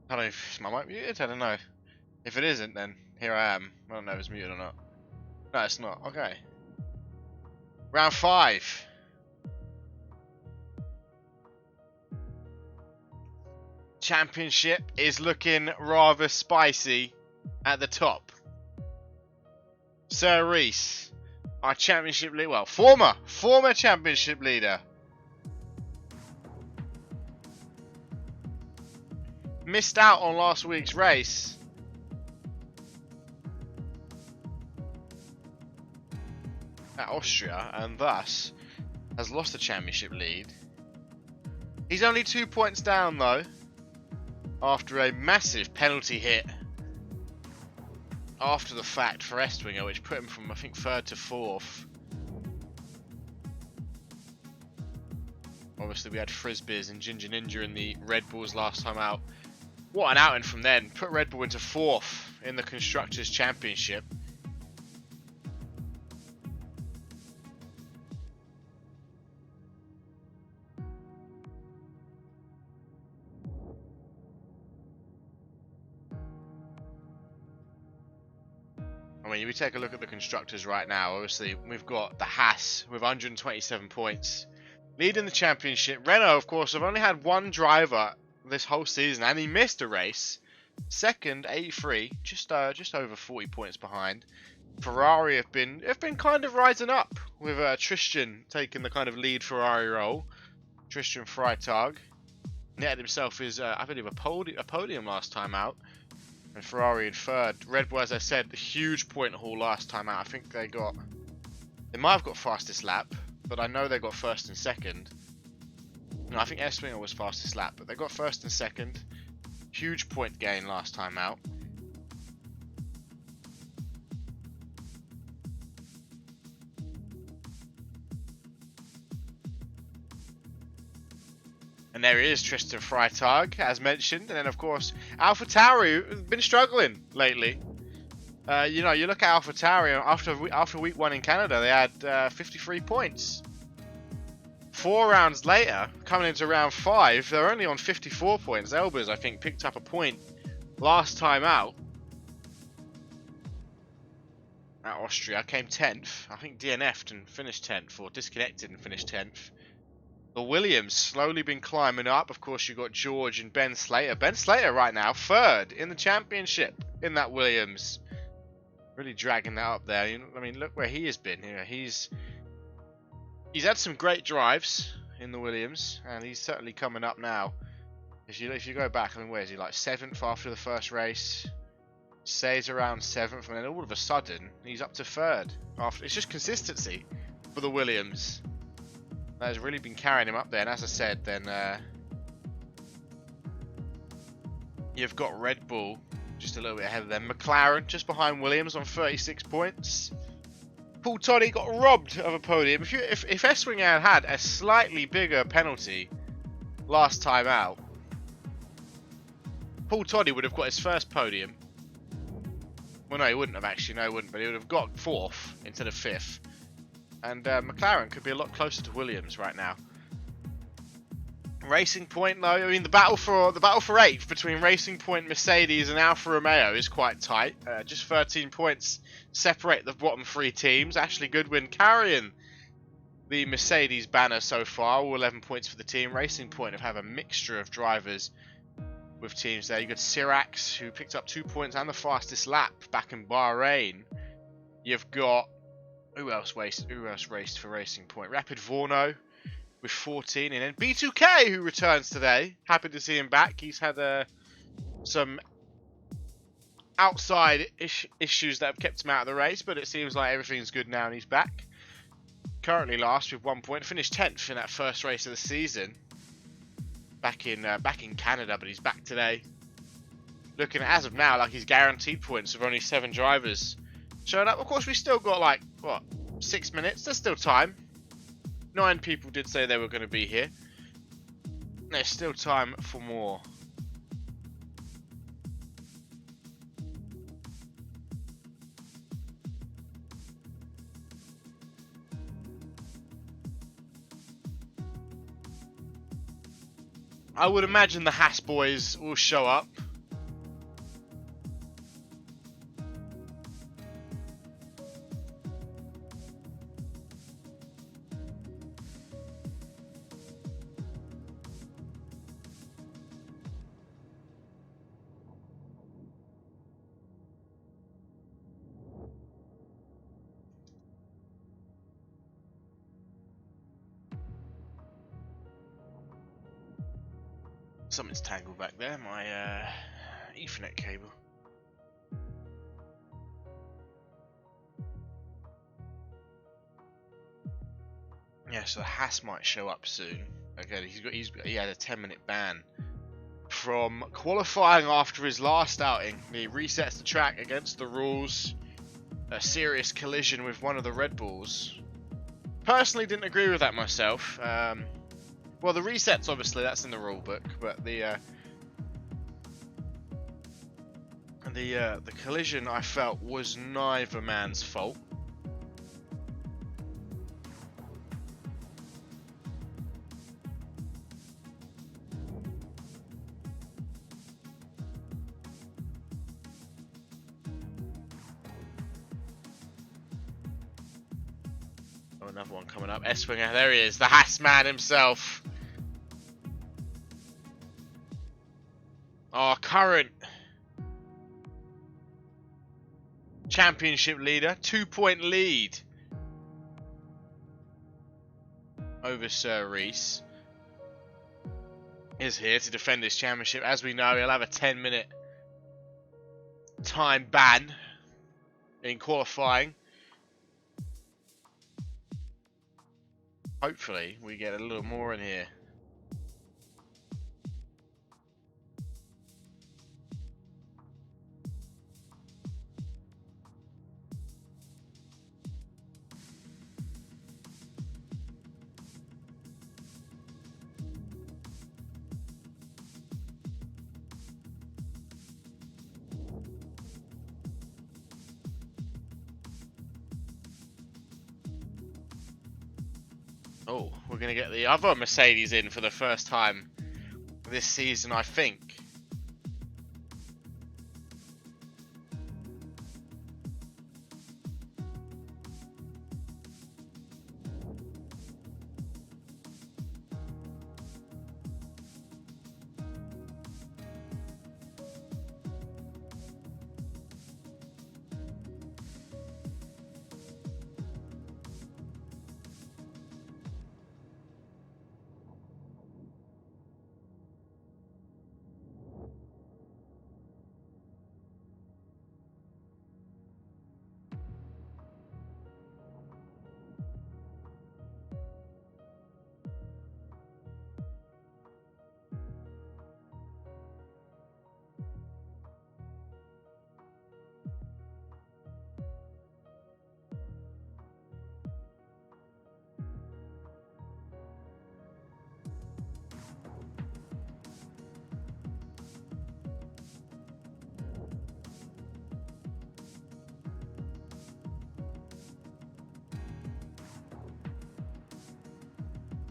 I don't know if my mic muted. I don't know. If it isn't, then here I am. I don't know if it's muted or not. No, it's not. Okay. Round 5. Championship is looking rather spicy at the top. Sir Reese, our championship leader, well, former championship leader. Missed out on last week's race. At Austria, and thus has lost the championship lead. He's only 2 points down though, after a massive penalty hit after the fact for Estwinger, which put him from, I think, 3rd to 4th. Obviously we had Frisbees and Ginger Ninja in the Red Bulls last time out. What an outing from then. Put Red Bull into 4th in the Constructors' Championship. I mean, we take a look at the Constructors right now. Obviously, we've got the Haas with 127 points, leading the championship. Renault, of course, have only had one driver this whole season, and he missed a race. Second, 83, just over 40 points behind. Ferrari have been kind of rising up with Tristan taking the kind of lead Ferrari role. Tristan Freitag netted himself his, I believe, a podium last time out. And Ferrari in 3rd. Red Bull, as I said, the huge point haul last time out. I think they might have got fastest lap, but I know they got 1st and 2nd. No, I think Estwinger was fastest lap, but they got 1st and 2nd. Huge point gain last time out. And there he is, Tristan Freitag, as mentioned. And then, of course, AlphaTauri has been struggling lately. You know, you look at AlphaTauri, after week 1 in Canada, they had 53 points. 4 rounds later, coming into round 5, they're only on 54 points. Elbers, I think, picked up a point last time out. At Austria, came 10th. I think DNF'd and finished 10th, or disconnected and finished 10th. The Williams slowly been climbing up. Of course, you've got George and Ben Slater. Ben Slater right now, 3rd in the championship in that Williams. Really dragging that up there. You know, I mean, look where he has been. You know, he's had some great drives in the Williams, and he's certainly coming up now. If you go back, I mean, where is he? Like 7th after the first race. Stays around 7th, and then all of a sudden, he's up to 3rd. It's just consistency for the Williams that has really been carrying him up there. And as I said, then you've got Red Bull just a little bit ahead of them. McLaren just behind Williams on 36 points. Paul Toddy got robbed of a podium. If Estwinger had had a slightly bigger penalty last time out, Paul Toddy would have got his first podium. Well, no, he wouldn't have actually. No, he wouldn't. But he would have got 4th instead of 5th. And McLaren could be a lot closer to Williams right now. Racing Point, though, I mean, the battle for 8th between Racing Point, Mercedes, and Alfa Romeo is quite tight. Just 13 points separate the bottom 3 teams. Ashley Goodwin carrying the Mercedes banner so far. All 11 points for the team. Racing Point have a mixture of drivers with teams there. You've got Sirax, who picked up 2 points and the fastest lap back in Bahrain. You've got who else raced for Racing Point? Rapid Vorno with 14, and then B2K, who returns today. Happy to see him back. He's had some outside issues that have kept him out of the race, but it seems like everything's good now and he's back. Currently last with 1 point. Finished 10th in that first race of the season. Back in Canada, but he's back today. Looking as of now like he's guaranteed points with only 7 drivers showing up. Of course, we still got like, what, 6 minutes? There's still time. 9 people did say they were going to be here. There's still time for more. I would imagine the Haas boys will show up. Something's tangled back there, my Ethernet cable. Yeah, so the Haas might show up soon. Again, he had a 10-minute ban from qualifying after his last outing. He resets the track against the rules. A serious collision with one of the Red Bulls. Personally, didn't agree with that myself. Well, the resets, obviously, that's in the rule book, but the collision I felt was neither man's fault. Oh, another one coming up. S-Winger, there he is, the Haas man himself. Our current championship leader, 2-point lead over Sir Reese, is here to defend his championship. As we know, he'll have a 10-minute time ban in qualifying. Hopefully, we get a little more in here. Oh, we're going to get the other Mercedes in for the first time this season, I think.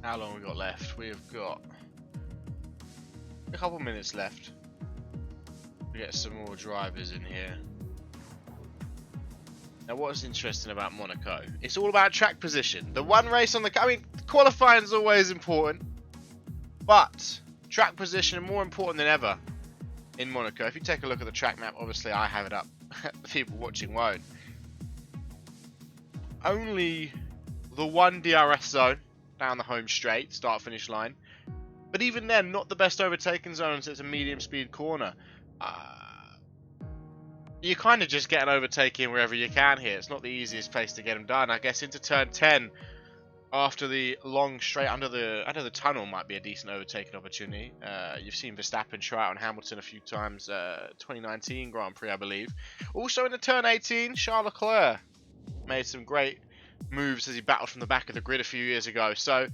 How long have we got left? We have got a couple minutes left. We get some more drivers in here. Now, what's interesting about Monaco? It's all about track position. The one race on the... I mean, qualifying is always important, but track position is more important than ever in Monaco. If you take a look at the track map, obviously I have it up. The people watching won't. Only the one DRS zone down the home straight, start-finish line. But even then, not the best overtaking zones. It's a medium speed corner. You kind of just get an overtaking wherever you can here. It's not the easiest place to get them done. I guess into turn 10, after the long straight under the tunnel, might be a decent overtaking opportunity. You've seen Verstappen try out on Hamilton a few times. 2019 Grand Prix, I believe. Also in the turn 18, Charles Leclerc made some great moves as he battled from the back of the grid a few years ago. So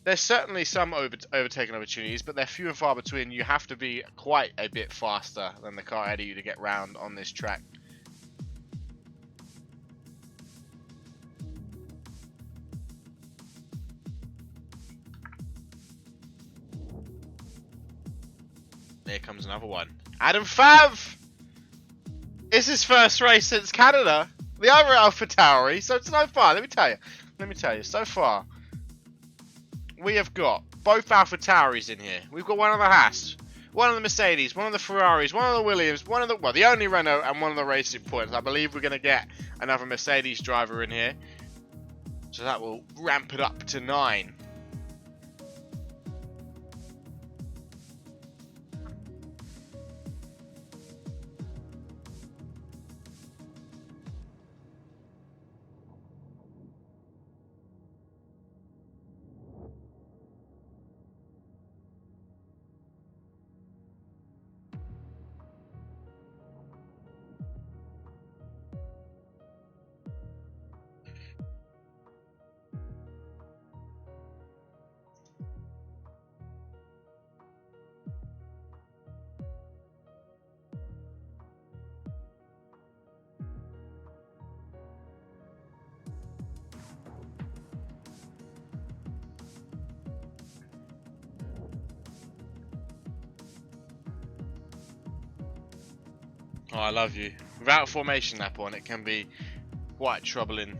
there's certainly some overtaking opportunities, but they're few and far between. You have to be quite a bit faster than the car ahead of you to get round on this track. There comes another one. Adam Fav! It's his first race since Canada. The other AlphaTauri. So it's no far. Let me tell you. So far, we have got both AlphaTauris in here. We've got one of the Haas, one of the Mercedes, one of the Ferraris, one of the Williams, one of the... Well, the only Renault and one of the Racing Points. I believe we're going to get another Mercedes driver in here. So that will ramp it up to 9. Oh, I love you. Without formation lap on, it can be quite troubling.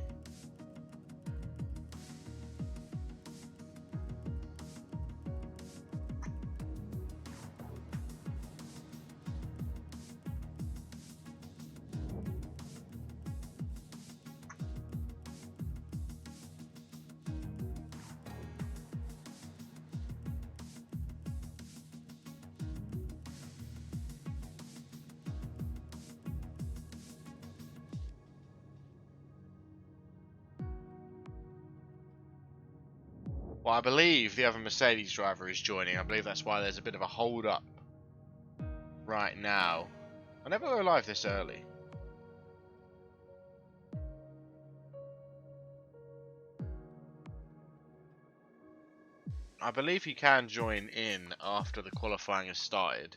Well, I believe the other Mercedes driver is joining. I believe that's why there's a bit of a hold up right now. I never go live this early. I believe you can join in after the qualifying has started.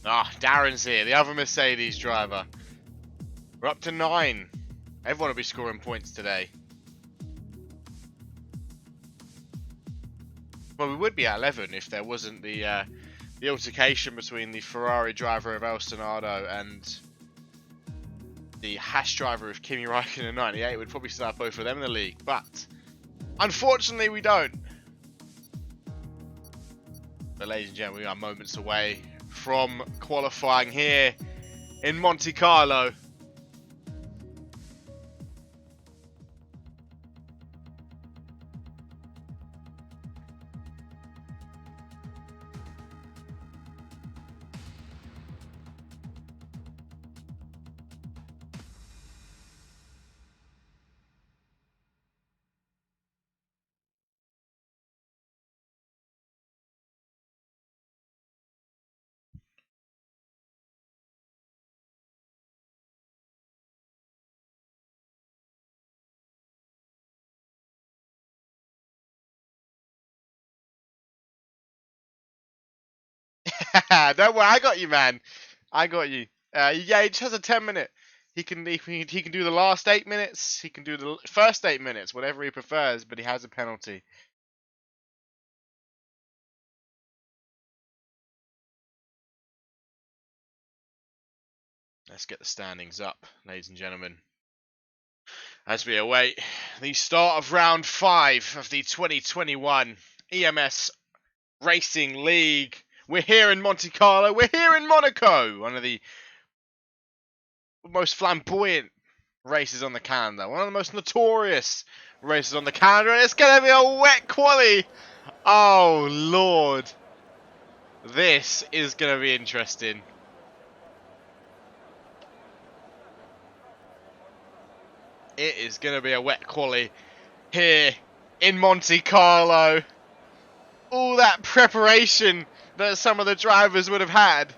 Ah, Darren's here, the other Mercedes driver. We're up to 9. Everyone will be scoring points today. Well, we would be at 11 if there wasn't the altercation between the Ferrari driver of El Senado and the Haas driver of Kimi Räikkönen in 98. We'd probably start both of them in the league, but unfortunately we don't. But ladies and gentlemen, we are moments away from qualifying here in Monte Carlo. Don't worry, I got you, man. I got you. Yeah, he just has a 10-minute. He can do the last 8 minutes. He can do the first 8 minutes, whatever he prefers. But he has a penalty. Let's get the standings up, ladies and gentlemen, as we await the start of round 5 of the 2021 EMS Racing League. We're here in Monte Carlo. We're here in Monaco, one of the most flamboyant races on the calendar, one of the most notorious races on the calendar, and it's going to be a wet quali. Oh, Lord. This is going to be interesting. It is going to be a wet quali here in Monte Carlo. All that preparation that some of the drivers would have had.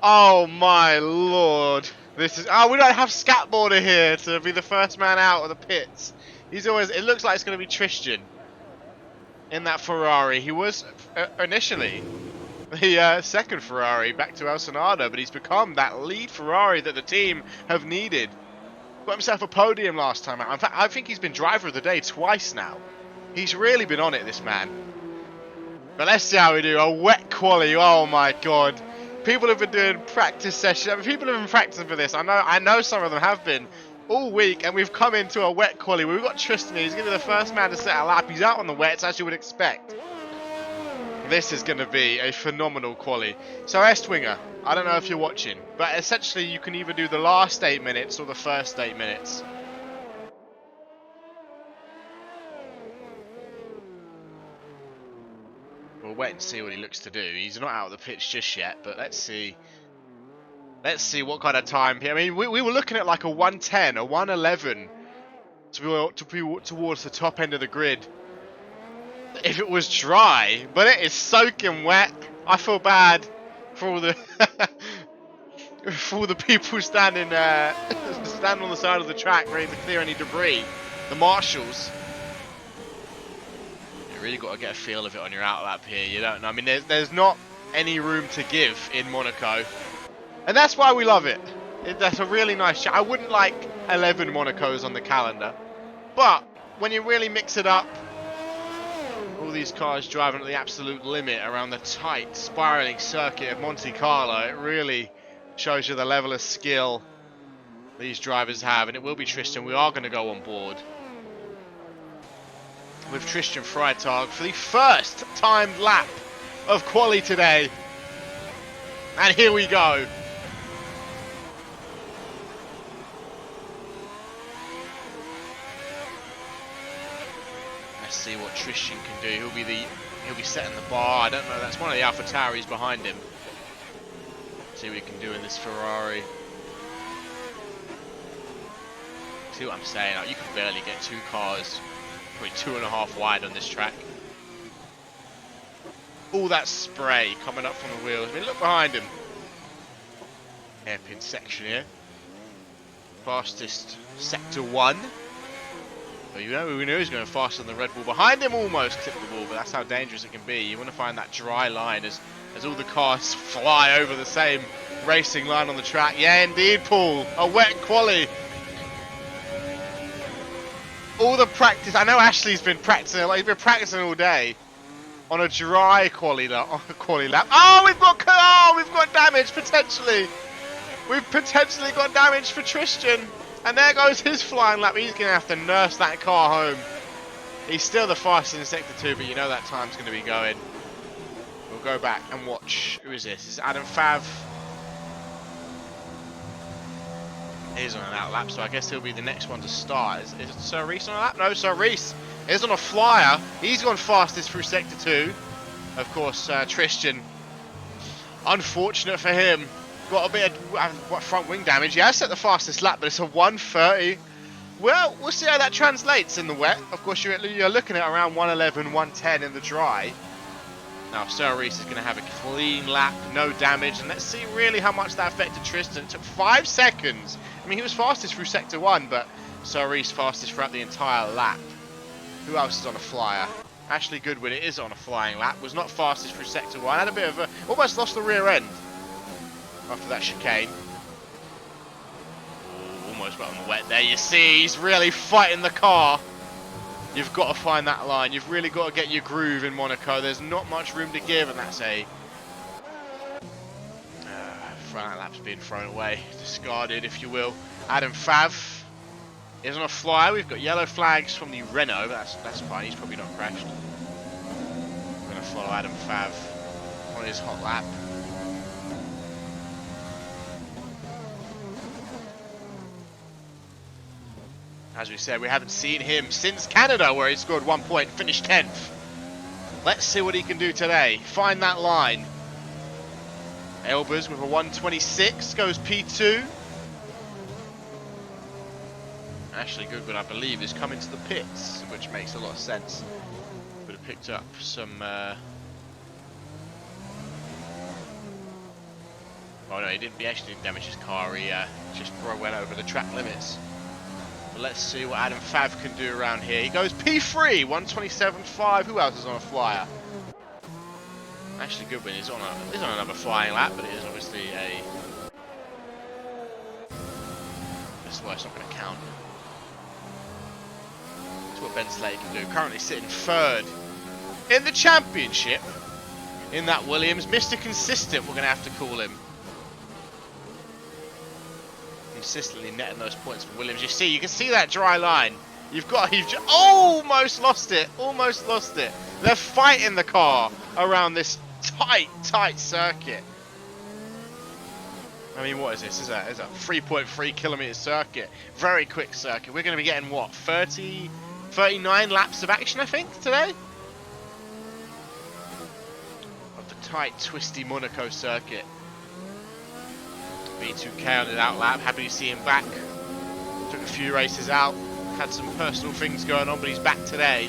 Oh my Lord. This is... Oh, we don't have Scatboarder here to be the first man out of the pits. He's always... It looks like it's going to be Tristan in that Ferrari. He was initially the second Ferrari back to El Senado, but he's become that lead Ferrari that the team have needed. Got himself a podium last time out. In fact, I think he's been driver of the day twice now. He's really been on it, this man. But let's see how we do. A wet quali. Oh my God. People have been doing practice sessions. I mean, people have been practicing for this. I know some of them have been all week, and we've come into a wet quali. We've got Tristan. He's going to be the first man to set a lap. He's out on the wets, as you would expect. This is going to be a phenomenal quali. So, Estwinger, I don't know if you're watching, but essentially you can either do the last 8 minutes or the first 8 minutes. We'll wait and see what he looks to do. He's not out of the pitch just yet, but let's see. Let's see what kind of time. I mean, we were looking at like a 110, a 111 to be towards the top end of the grid if it was dry, but it is soaking wet. I feel bad for all the for all the people standing on the side of the track ready to clear any debris. the marshals. You really got to get a feel of it on your outlap here. You don't know. I mean, there's not any room to give in Monaco. And that's why we love it. That's a really nice shot. I wouldn't like 11 Monacos on the calendar. But when you really mix it up, all these cars driving at the absolute limit around the tight, spiraling circuit of Monte Carlo, it really shows you the level of skill these drivers have. And it will be Tristan. We are going to go on board with Tristan Freitag for the first timed lap of quali today. And here we go. Let's see what Tristan can do. He'll be setting the bar. I don't know. That's one of the AlphaTauris behind him. See what he can do in this Ferrari. See what I'm saying? Like, you can barely get two cars, probably 2.5 wide on this track. All that spray coming up from the wheels. I mean, look behind him. Hairpin section here. Fastest sector 1. But you know, we knew he was going faster than the Red Bull. Behind him almost clipped the wall, but that's how dangerous it can be. You want to find that dry line as all the cars fly over the same racing line on the track. Yeah, indeed, Paul. A wet quali. All the practice. I know Ashley's been practicing. Like, he's been practicing all day on a dry quali lap. Oh, we've got damage potentially. We've potentially got damage for Tristan. And there goes his flying lap. He's going to have to nurse that car home. He's still the fastest in Sector 2, but you know that time's going to be going. We'll go back and watch. Who is this? This is Adam Fav. He's on an outlap, so I guess he'll be the next one to start. Is Sir Reese on a lap? No, Sir Reese is on a flyer. He's gone fastest through Sector 2. Of course, Tristan. Unfortunate for him. Got a bit of front wing damage. He has set the fastest lap, but it's a 1:30. Well, we'll see how that translates in the wet. Of course, you're looking at around 1:11, 1:10 in the dry. Now, Sir Reese is going to have a clean lap, no damage. And let's see really how much that affected Tristan. It took 5 seconds. I mean, he was fastest through Sector 1, but Sir Reese fastest throughout the entire lap. Who else is on a flyer? Ashley Goodwin, it is on a flying lap. Was not fastest through Sector 1. Had a bit of a... almost lost the rear end after that chicane. Ooh, almost got on the wet there. You see, he's really fighting the car. You've got to find that line. You've really got to get your groove in Monaco. There's not much room to give, and that's a... front lap's being thrown away. Discarded, if you will. Adam Fav is on a flyer. We've got yellow flags from the Renault. That's fine. He's probably not crashed. We're going to follow Adam Fav on his hot lap. As we said, we haven't seen him since Canada, where he scored 1 point, finished 10th. Let's see what he can do today. Find that line. Elbers with a 1:26 goes P2. Ashley Goodwin, I believe, is coming to the pits, which makes a lot of sense. Would have picked up some... Oh no, he actually didn't damage his car. He just went over the track limits. Let's see what Adam Fav can do around here. He goes P3, 1:27.5. Who else is on a flyer? Actually, Goodwin is on another flying lap, but it is obviously a... That's why it's not going to count. That's what Ben Slade can do. Currently sitting 3rd in the championship in that Williams. Mr. Consistent, we're going to have to call him. Consistently netting those points for Williams. You can see that dry line. You've almost lost it. Almost lost it. They're fighting the car around this tight circuit. I mean, what is this? It's a 3.3 kilometer circuit. Very quick circuit. We're going to be getting what, 39 laps of action, I think, today? Of the tight, twisty Monaco circuit. B2K on his out lap. Happy to see him back. Took a few races out. Had some personal things going on, but he's back today.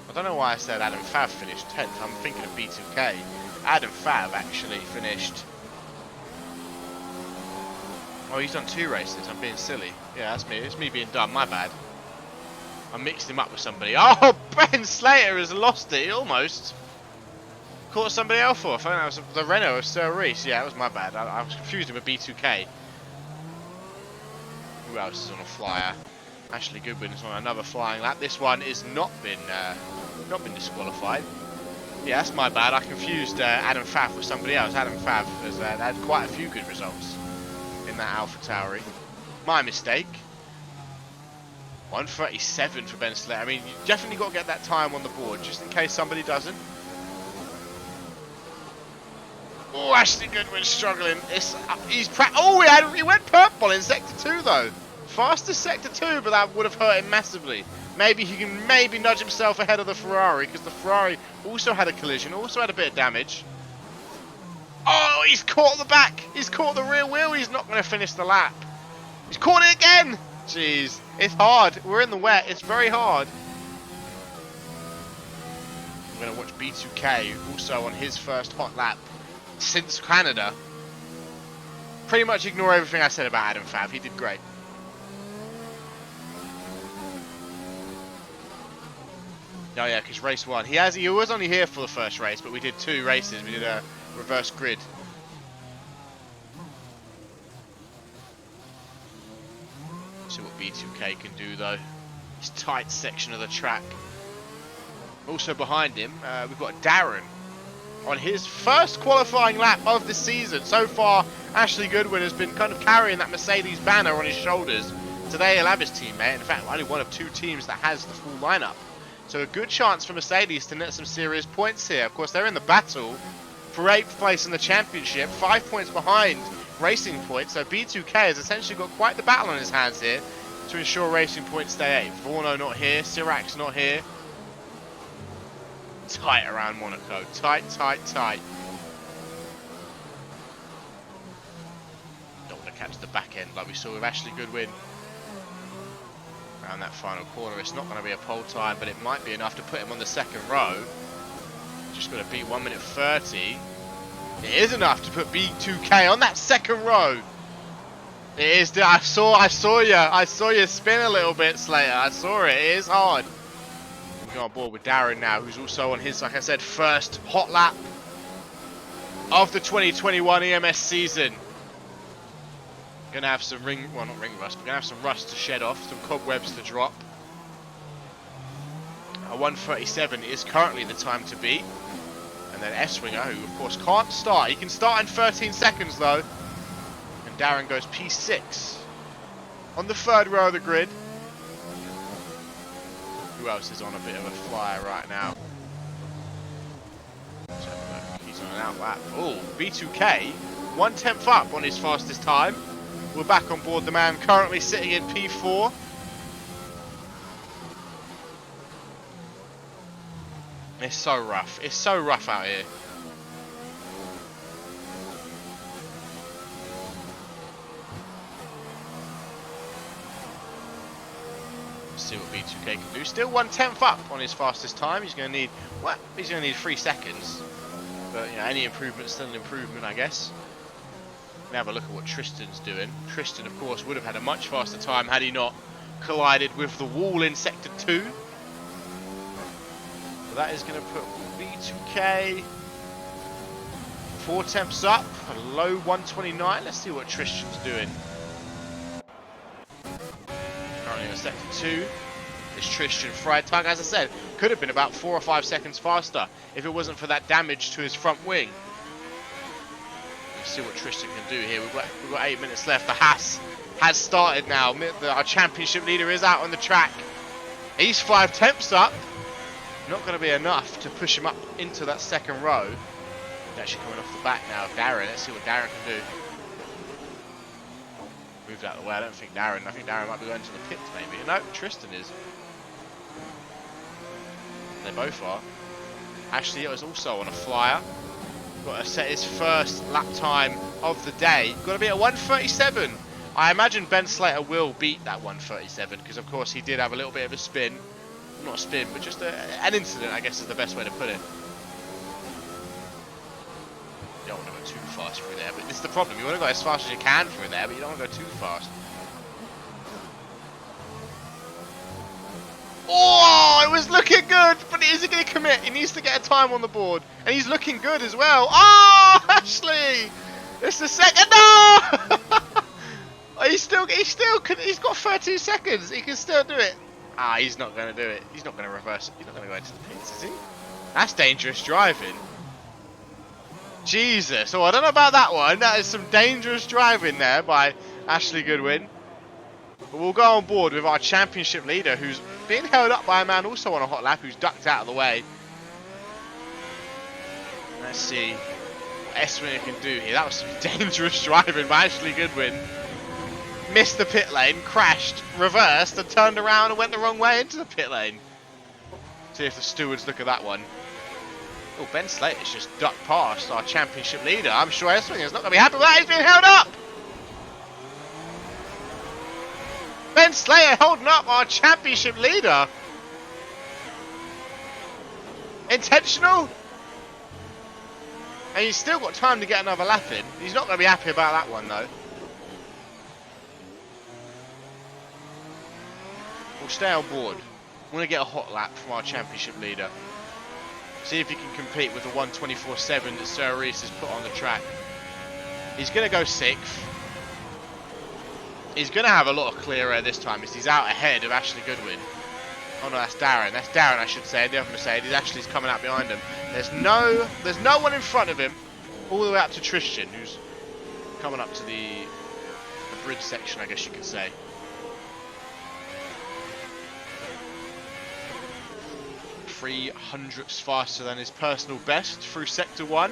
I don't know why I said Adam Fav finished 10th. I'm thinking of B2K. Adam Fav actually finished Oh, he's done 2 races. I'm being silly. Yeah, that's me. It's me being dumb. My bad. I mixed him up with somebody. Oh, Ben Slater has lost it. He almost caught somebody else for. I thought that was the Renault of Sir Reese. Yeah, that was my bad. I was confused him with B2K. Who else is on a flyer? Ashley Goodwin is on another flying lap. This one is not been disqualified. Yeah, that's my bad. I confused Adam Fav with somebody else. Adam Fav has had quite a few good results in that AlphaTauri. My mistake. 1:37 for Ben Slater. I mean, you definitely got to get that time on the board, just in case somebody doesn't. Oh, Ashley Goodwin's struggling. He went purple in sector 2 though. Fastest sector 2, but that would have hurt him massively. Maybe he can nudge himself ahead of the Ferrari, because the Ferrari also had a collision, also had a bit of damage. Oh, he's caught the back. He's caught the rear wheel. He's not going to finish the lap. He's caught it again. Jeez, it's hard. We're in the wet. It's very hard. We're going to watch B2K, also on his first hot lap since Canada. Pretty much ignore everything I said about Adam Fav. He did great. Oh yeah, because race 1. He was only here for the first race, but we did 2 races. We did a reverse grid. See what B2K can do though. This tight section of the track. Also behind him, we've got Darren on his first qualifying lap of the season. So far, Ashley Goodwin has been kind of carrying that Mercedes banner on his shoulders. Today he'll have his teammate. In fact, only one of 2 teams that has the full lineup. So a good chance for Mercedes to net some serious points here. Of course, they're in the battle for 8th place in the championship, 5 points behind Racing Point. So B2K has essentially got quite the battle on his hands here to ensure Racing Point stay 8th. Vorno not here, Sirac's not here. Tight around Monaco. Tight, tight, tight. Don't want to catch the back end like we saw with Ashley Goodwin. Around that final corner, it's not going to be a pole time, but it might be enough to put him on the 2nd row. Just got to beat 1:30. It is enough to put B2K on that 2nd row. It is. I saw you spin a little bit, Slater. I saw it. It is hard. We go on board with Darren now, who's also on his, like I said, first hot lap of the 2021 EMS season. Gonna have some not ring rust, but gonna have some rust to shed off, some cobwebs to drop. 1:37 is currently the time to beat. And then S-Winger, who of course can't start. He can start in 13 seconds though. And Darren goes P6 on the 3rd row of the grid. Who else is on a bit of a flyer right now? Let's have a look. He's on an out lap. Oh, B2K, 1/10 up on his fastest time. We're back on board the man currently sitting in P4. It's so rough. It's so rough out here. Let's see what B2K can do. Still 1/10 up on his fastest time. He's going to need, what? He's going to need 3 seconds. But you know, any improvement's still an improvement, I guess. Have a look at what Tristan's doing. Tristan, of course, would have had a much faster time had he not collided with the wall in sector 2. So that is going to put B2K 4 temps up, a low 1:29. Let's see what Tristan's doing. Currently in sector 2 is Tristan Freitag. As I said, could have been about 4 or 5 seconds faster if it wasn't for that damage to his front wing. See what Tristan can do here. We've got 8 minutes left. The Haas has started now. Our championship leader is out on the track. He's 5 temps up. Not going to be enough to push him up into that 2nd row. He's actually coming off the back now of Darren. Let's see what Darren can do. Moved out of the way. I think Darren might be going to the pits maybe. No, Tristan is. They both are. Ashley is also on a flyer. Got to set his first lap time of the day. Got to be at 1:37. I imagine Ben Slater will beat that 1:37 because, of course, he did have a little bit of a spin. Not a spin, but just an incident, I guess is the best way to put it. You don't want to go too fast through there, but this is the problem. You want to go as fast as you can through there, but you don't want to go too fast. Oh, it was looking good, but is he going to commit? He needs to get a time on the board, and he's looking good as well. Oh, Ashley! It's the second. No! he's got 13 seconds. He can still do it. Ah, he's not going to do it. He's not going to reverse it. He's not going to go into the pits, is he? That's dangerous driving. Jesus. Oh, I don't know about that one. That is some dangerous driving there by Ashley Goodwin. But we'll go on board with our championship leader, who's being held up by a man also on a hot lap who's ducked out of the way. Let's see what S-Winger can do here. That was some dangerous driving by Ashley Goodwin. Missed the pit lane, crashed, reversed, and turned around and went the wrong way into the pit lane. See if the stewards look at that one. Oh, Ben Slater's just ducked past our championship leader. I'm sure S-Winger's not going to be happy with that. He's being held up! Ben Slater holding up our championship leader. Intentional? And he's still got time to get another lap in. He's not going to be happy about that one, though. We'll stay on board. We want to get a hot lap from our championship leader. See if he can compete with the 124.7 that Sir Reese has put on the track. He's going to go 6th. He's going to have a lot of clear air this time as he's out ahead of Ashley Goodwin. Oh no, that's Darren. That's Darren, I should say. The other Mercedes. Ashley's coming out behind him. There's no one in front of him. All the way up to Tristan, who's coming up to the bridge section, I guess you could say. Three hundredths faster than his personal best through Sector 1.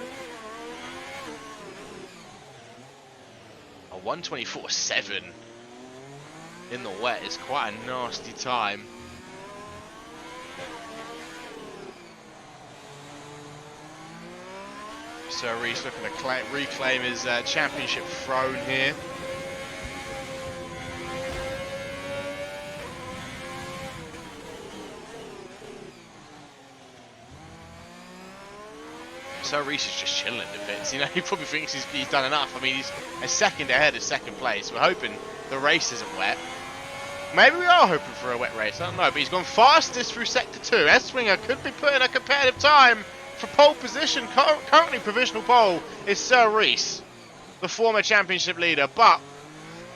A 124.7 in the wet is quite a nasty time. So Reese looking to reclaim his championship throne here. So Reese is just chilling in the pits. You know, he probably thinks he's done enough. I mean, he's a second ahead of second place. We're hoping the race isn't wet. Maybe we are hoping for a wet race. I don't know. But he's gone fastest through Sector 2. S-Winger could be putting a competitive time for pole position. Currently provisional pole is Sir Reese, the former championship leader. But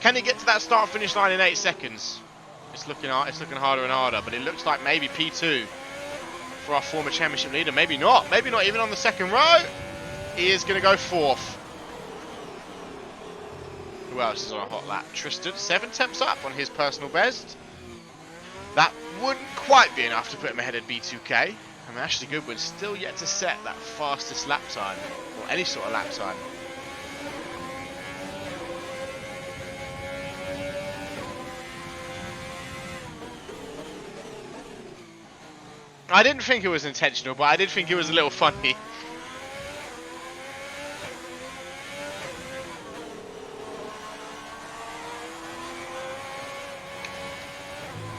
can he get to that start-finish line in 8 seconds? It's looking harder and harder. But it looks like maybe P2 for our former championship leader. Maybe not. Maybe not even on the second row. He is going to go 4th. Who else is on a hot lap? Tristan, 7 temps up on his personal best. That wouldn't quite be enough to put him ahead of B2K. And Ashley Goodwin's still yet to set that fastest lap time, or any sort of lap time. I didn't think it was intentional, but I did think it was a little funny.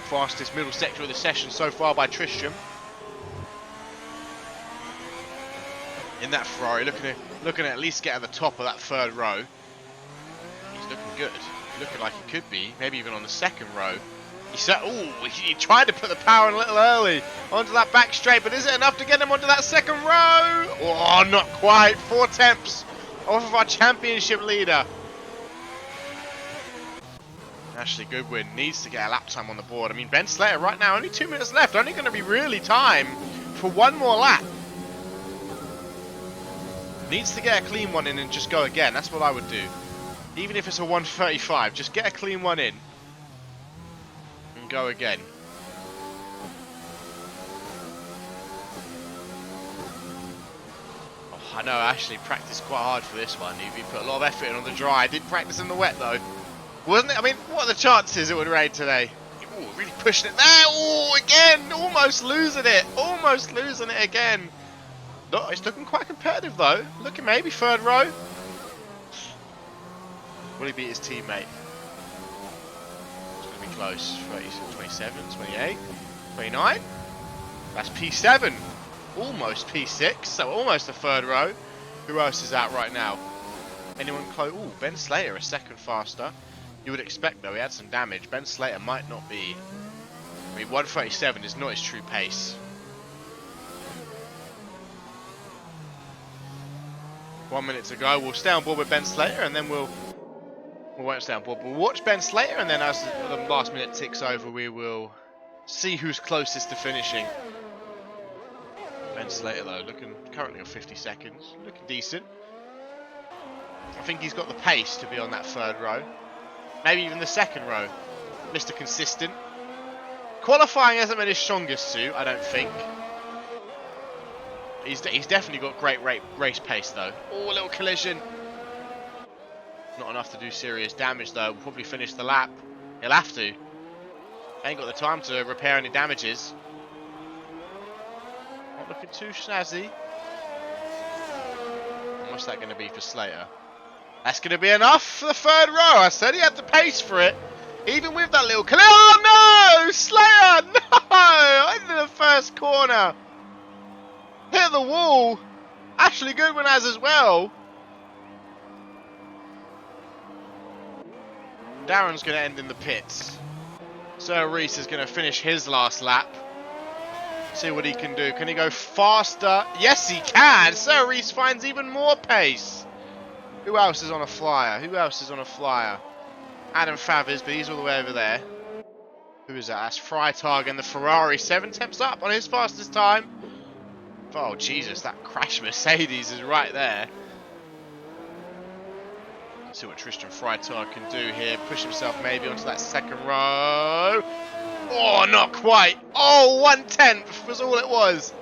Fastest middle sector of the session so far by Tristram. In that Ferrari, looking at least get at the top of that 3rd row. He's looking good. Looking like he could be, maybe even on the 2nd row. He tried to put the power in a little early onto that back straight, but is it enough to get him onto that 2nd row? Oh, not quite. 4 temps off of our championship leader. Ashley Goodwin needs to get a lap time on the board. I mean, Ben Slater right now, only 2 minutes left. Only going to be really time for 1 more lap. Needs to get a clean one in and just go again. That's what I would do. Even if it's a 135, just get a clean one in. And go again. Oh, I know Ashley practiced quite hard for this one. He put a lot of effort in on the dry. Did practice in the wet though. Wasn't it? I mean, what are the chances it would rain today? Ooh, really pushing it there. Oh, again. Almost losing it. Almost losing it again. No, it's looking quite competitive though. Looking maybe 3rd row. Will he beat his teammate? It's going to be close. 27, 28, 29. That's P7. Almost P6. So almost a 3rd row. Who else is out right now? Anyone close? Ooh, Ben Slater, a second faster. You would expect, though, he had some damage. Ben Slater might not be... I mean, 137 is not his true pace. One minute to go. We'll stay on board with Ben Slater, and then we won't stay on board. We'll watch Ben Slater, and then as the last minute ticks over, we will see who's closest to finishing. Ben Slater, though, looking currently on 50 seconds. Looking decent. I think he's got the pace to be on that third row. Maybe even the second row. Mr. Consistent. Qualifying hasn't been his strongest suit, I don't think. He's definitely got great race pace, though. Oh, a little collision. Not enough to do serious damage, though. We'll probably finish the lap. He'll have to. Ain't got the time to repair any damages. Not looking too snazzy. And what's that going to be for Slater? That's going to be enough for the third row. I said he had the pace for it. Even with that little... Oh, no! Slater! No! Into the first corner. Hit the wall. Ashley Goodwin has as well. Darren's going to end in the pits. Sir Reese is going to finish his last lap. See what he can do. Can he go faster? Yes, he can. Sir Reese finds even more pace. Who else is on a flyer? Who else is on a flyer? Adam Favers, but he's all the way over there. Who is that? That's Freitag and the Ferrari. 7 tenths up on his fastest time. Oh, Jesus, that crash Mercedes is right there. Let's see what Tristan Freitag can do here. Push himself maybe onto that second row. Oh, not quite. Oh, 1/10 was all it was.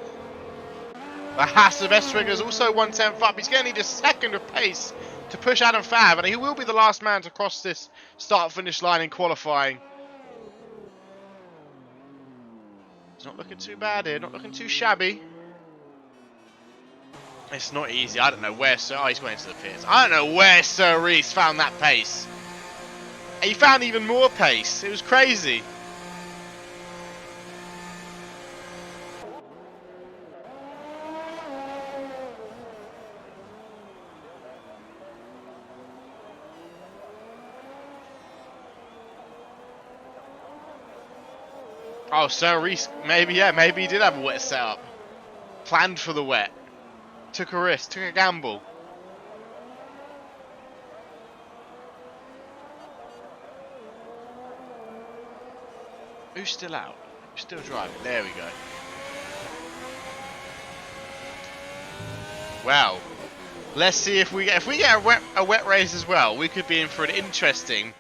The Haas of Eswinger is also 1/10 up. He's going to need a second of pace to push Adam Fav, and he will be the last man to cross this start-finish line in qualifying. It's not looking too bad here, not looking too shabby. It's not easy. I don't know where Sir... Oh, he's going into the pits. I don't know where Sir Reese found that pace. He found even more pace. It was crazy. Oh, Sir Reese, maybe he did have a wet setup. Planned for the wet. Took a risk, took a gamble. Who's still out? Who's still driving? There we go. Well, let's see if we get a wet race as well. We could be in for an interesting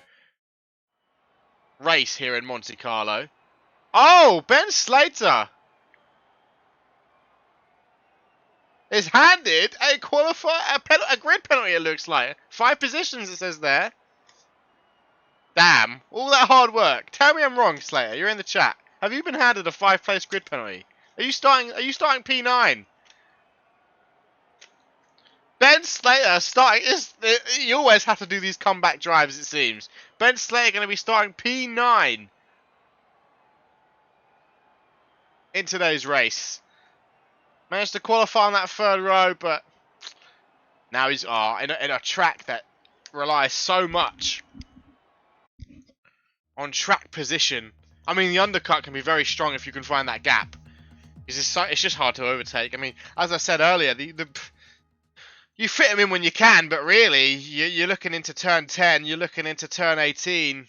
race here in Monte Carlo. Oh, Ben Slater is handed a a grid penalty, it looks like. 5 positions, it says there. Damn, all that hard work. Tell me I'm wrong, Slater. You're in the chat. Have you been handed a 5-place grid penalty? Are you starting P9? Ben Slater starting... You always have to do these comeback drives, it seems. Ben Slater going to be starting P9 in today's race. Managed to qualify on that third row, but now he's in a track that relies so much on track position. I mean, the undercut can be very strong if you can find that gap. It's just hard to overtake. I mean, as I said earlier, you fit them in when you can, but really, you're looking into turn 10, you're looking into turn 18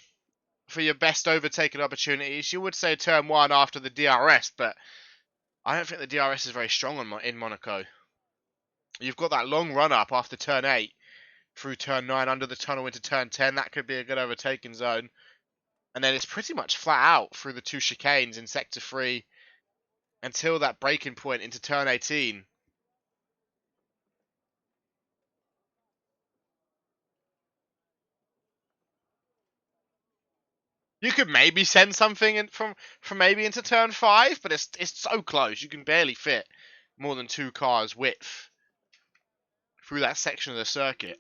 for your best overtaking opportunities. You would say turn 1 after the DRS, but I don't think the DRS is very strong in Monaco. You've got that long run-up after turn 8, through turn 9, under the tunnel into turn 10. That could be a good overtaking zone. And then it's pretty much flat out through the 2 chicanes in Sector 3 until that braking point into turn 18. You could maybe send something in from maybe into turn 5, but it's so close. You can barely fit more than 2 cars width through that section of the circuit.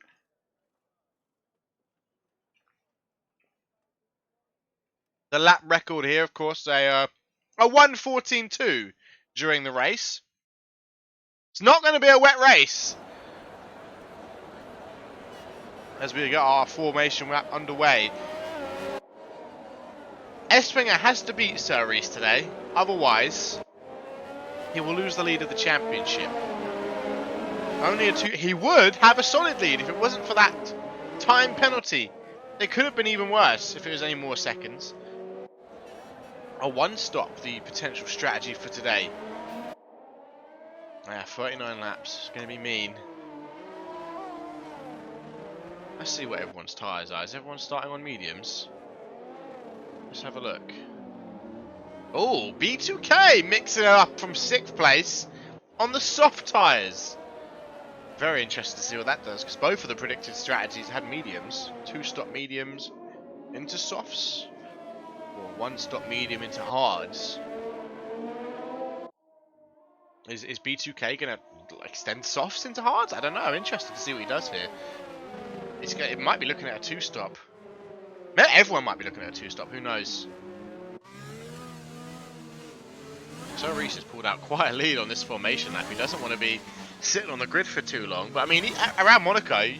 The lap record here, of course, a 1:14.2 during the race. It's not going to be a wet race. as we get our formation lap underway. Espringer has to beat Sir Reese today, otherwise he will lose the lead of the championship. Only a 2. He would have a solid lead if it wasn't for that time penalty. It could have been even worse if it was any more seconds. A 1 stop, the potential strategy for today. Yeah, 39 laps. It's going to be mean. Let's see what everyone's tyres are. Is everyone starting on mediums? Let's have a look. Oh, B2K mixing it up from 6th place on the soft tyres. Very interested to see what that does, because both of the predicted strategies had mediums. 2-stop mediums into softs, or 1-stop medium into hards. Is B2K going to extend softs into hards? I don't know. I'm interested to see what he does here. It might be looking at a 2-stop. Everyone might be looking at a 2-stop. Who knows? So Reese has pulled out quite a lead on this formation lap. He doesn't want to be sitting on the grid for too long. But I mean, around Monaco,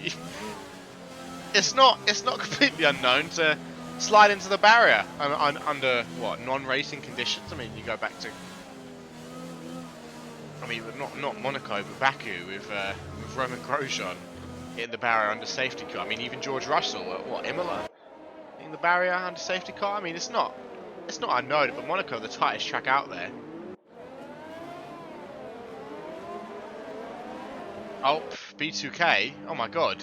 it's not completely unknown to slide into the barrier under what, non-racing conditions. I mean, you go back to, I mean, not Monaco, but Baku with Roman Grosjean hitting the barrier under safety car. I mean, even George Russell at what, Imola, hitting the barrier under safety car. I mean, it's not unknown, but Monaco, the tightest track out there. Oh, B2K. Oh my god.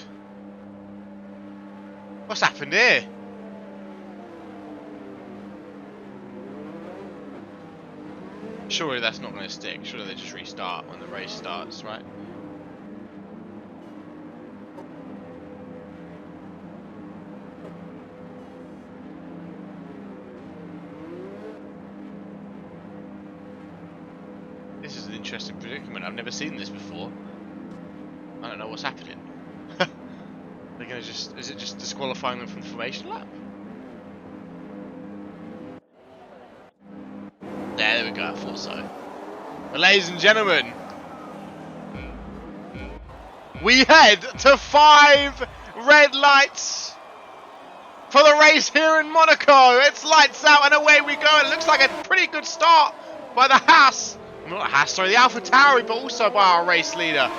What's happened here? Surely that's not going to stick. Surely they just restart when the race starts, right? This is an interesting predicament. I've never seen this before. I don't know what's happening. They're gonna is it just disqualifying them from the formation lap? There we go, I thought so. But ladies and gentlemen, we head to 5 red lights for the race here in Monaco. It's lights out and away we go. It looks like a pretty good start by the Haas. Not Haas, sorry, the AlphaTauri, but also by our race leader.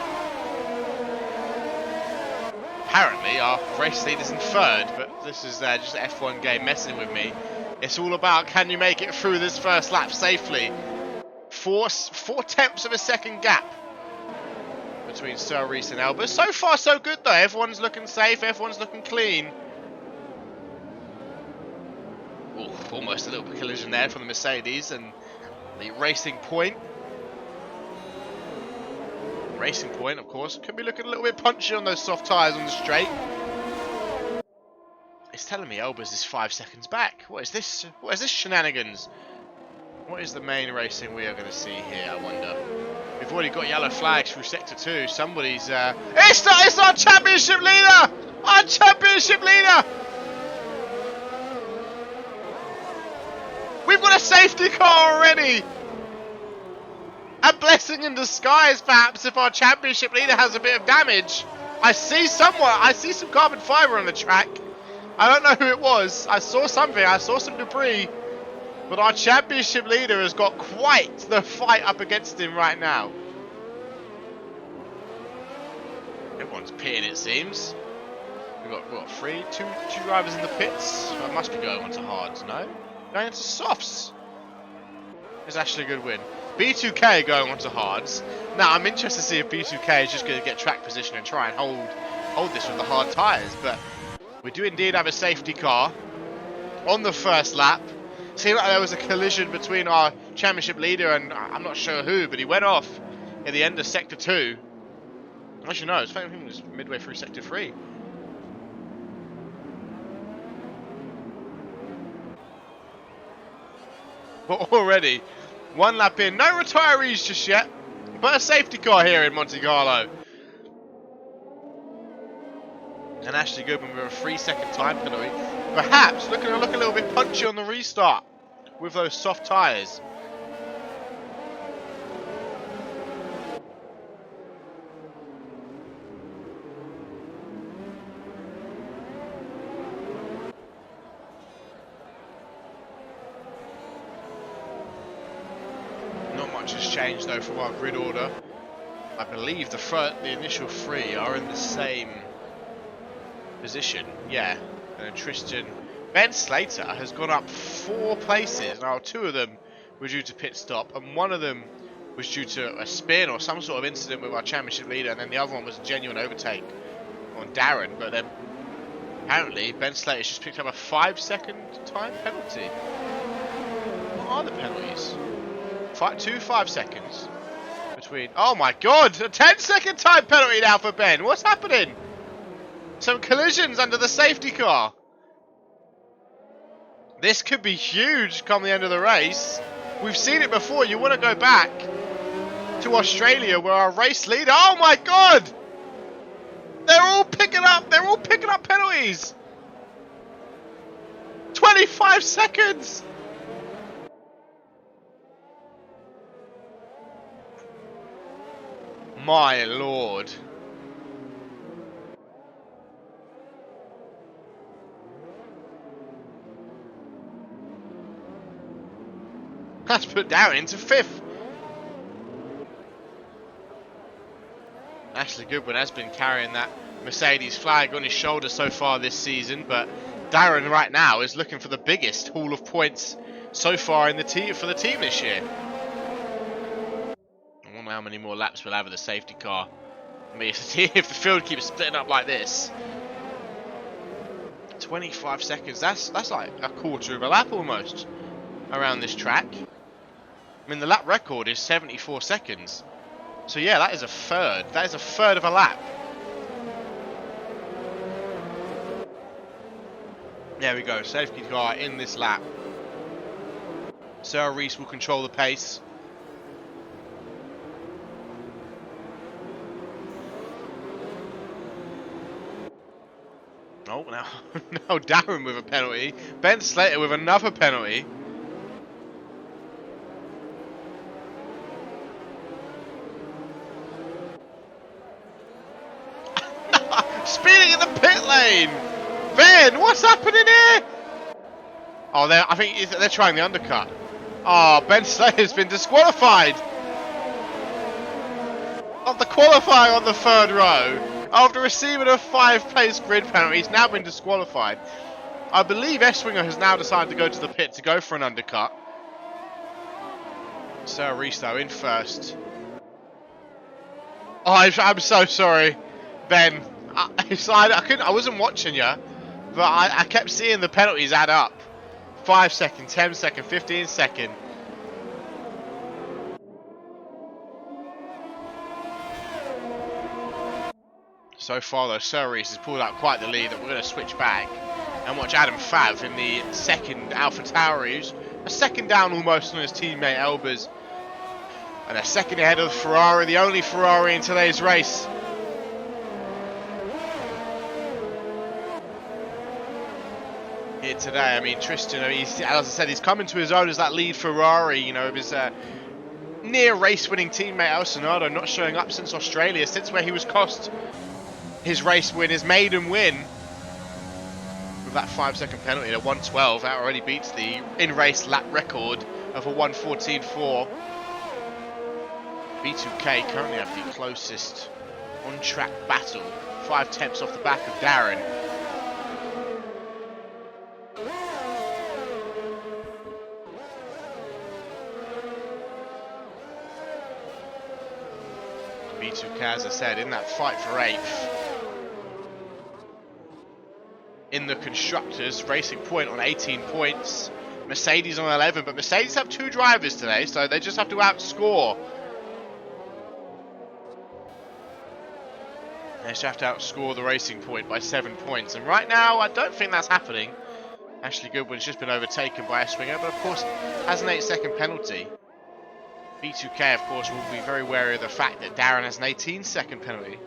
Apparently our race leader's in 3rd, but this is just an F1 game messing with me. It's all about, can you make it through this first lap safely? 4/10 of a second gap between Sir Reese and Elba. So far so good though, everyone's looking safe, everyone's looking clean. Ooh, almost a little collision there from the Mercedes and the Racing Point. Racing Point, of course, could be looking a little bit punchy on those soft tyres on the straight. It's telling me Elba's is 5 seconds back. What is this? What is this shenanigans? What is the main racing we are going to see here, I wonder? We've already got yellow flags through Sector 2. Somebody's... It's our championship leader! Our championship leader! We've got a safety car already! A blessing in disguise, perhaps, if our championship leader has a bit of damage. I see some carbon fibre on the track. I don't know who it was. I saw something. I saw some debris. But our championship leader has got quite the fight up against him right now. Everyone's pitting, it seems. We've got, what, two drivers in the pits. That must be going on to hards, no? Going into softs. It's actually a good win. B2K going on to hards. Now, I'm interested to see if B2K is just going to get track position and try and hold this with the hard tyres. But we do indeed have a safety car on the first lap. Seemed like there was a collision between our championship leader and I'm not sure who, but he went off at the end of Sector 2. Actually, no, I think it was midway through Sector 3. But already, 1 lap in. No retirees just yet, but a safety car here in Monte Carlo. And Ashley Goodman with a 3-second time penalty. Perhaps looking to look a little bit punchy on the restart with those soft tyres. much has changed though from our grid order. I believe the initial 3 are in the same position. Yeah, and Tristan. Ben Slater has gone up 4 places. Now 2 of them were due to pit stop, and 1 of them was due to a spin or some sort of incident with our championship leader, and then the other one was a genuine overtake on Darren. But then apparently Ben Slater's just picked up a 5-second time penalty. What are the penalties? 2 5 seconds between. Oh my god! A 10-second time penalty now for Ben. What's happening? Some collisions under the safety car. This could be huge come the end of the race. We've seen it before. You want to go back to Australia where our race leader. Oh my god! They're all picking up penalties. 25 seconds. My lord. That's put Darren into 5th. Ashley Goodwin has been carrying that Mercedes flag on his shoulder so far this season, but Darren right now is looking for the biggest haul of points so far in the team for the team this year. I wonder how many more laps we'll have of the safety car. I mean, if the field keeps splitting up like this, 25 seconds. That's like a quarter of a lap almost around this track. I mean, the lap record is 74 seconds. So yeah, that is a third. That is a third of a lap. There we go. Safety car in this lap. Sarah Reese will control the pace. Oh, now Darren with a penalty. Ben Slater with another penalty. Speeding in the pit lane! Ben, what's happening here? Oh, I think they're trying the undercut. Oh, Ben Slater's been disqualified. Of the qualifying on the 3rd row. After receiving a 5-place grid penalty, he's now been disqualified. I believe S-Winger has now decided to go to the pit to go for an undercut. Sarah Reese, though, in 1st. Oh, I'm so sorry, Ben. I wasn't watching you, but I kept seeing the penalties add up. 5 second, 10 second, 15 second. So far though, Sir Reese has pulled out quite the lead that we're going to switch back and watch Adam Fav in the 2nd Alpha Tauri, who's a 2nd down almost on his teammate Elbers. And a 2nd ahead of Ferrari, the only Ferrari in today's race. Here today, I mean, Tristan, as I said, he's coming to his own as that lead Ferrari, you know, his near race-winning teammate El Sonado not showing up since Australia, since where he was cost his race win, his maiden win. With that 5-second penalty at 1:12, that already beats the in-race lap record of a 1:14.4. B2K currently have the closest on-track battle, 5 tenths off the back of Darren. B2K, as I said, in that fight for 8th. In the Constructors, Racing Point on 18 points. Mercedes on 11, but Mercedes have 2 drivers today, so they just have to outscore. They just have to outscore the Racing Point by 7 points. And right now, I don't think that's happening. Ashley Goodwin's just been overtaken by a swinger, but of course has an 8-second penalty. B2K, of course, will be very wary of the fact that Darren has an 18-second penalty.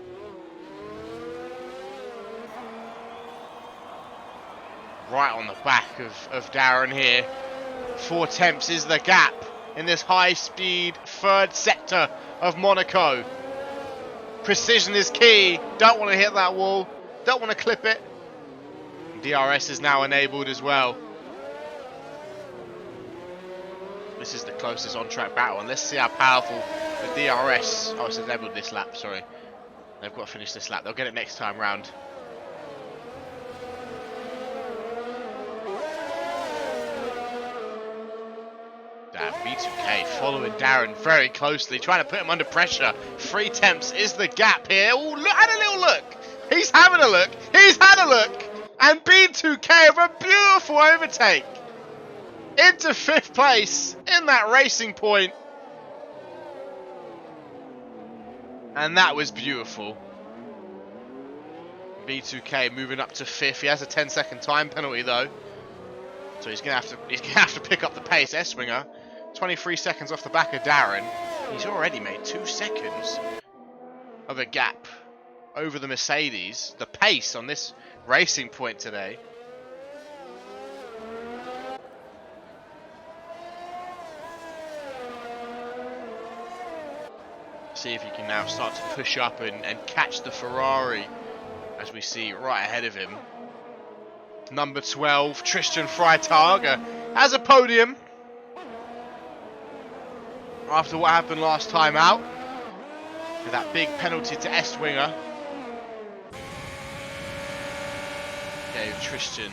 Right on the back of Darren here. 4 tenths is the gap in this high-speed 3rd sector of Monaco. Precision is key. Don't want to hit that wall. Don't want to clip it. DRS is now enabled as well. this is the closest on-track battle, and let's see how powerful the DRS. Oh, it's enabled this lap. Sorry, they've got to finish this lap. They'll get it next time round. Damn, B2K following Darren very closely, trying to put him under pressure. 3 tenths is the gap here. Oh, look, had a little look. He's having a look. He's had a look. And B2K with a beautiful overtake into 5th place in that racing point. And that was beautiful. B2K moving up to 5th. He has a 10-second time penalty though, so he's gonna have to pick up the pace. S-Winger, 23 seconds off the back of Darren. He's already made 2 seconds of a gap over the Mercedes. The pace on this racing point today. See if he can now start to push up and catch the Ferrari, as we see right ahead of him. Number 12, Tristan Freitag, has a podium after what happened last time out with that big penalty to S-Winger. Gave Tristan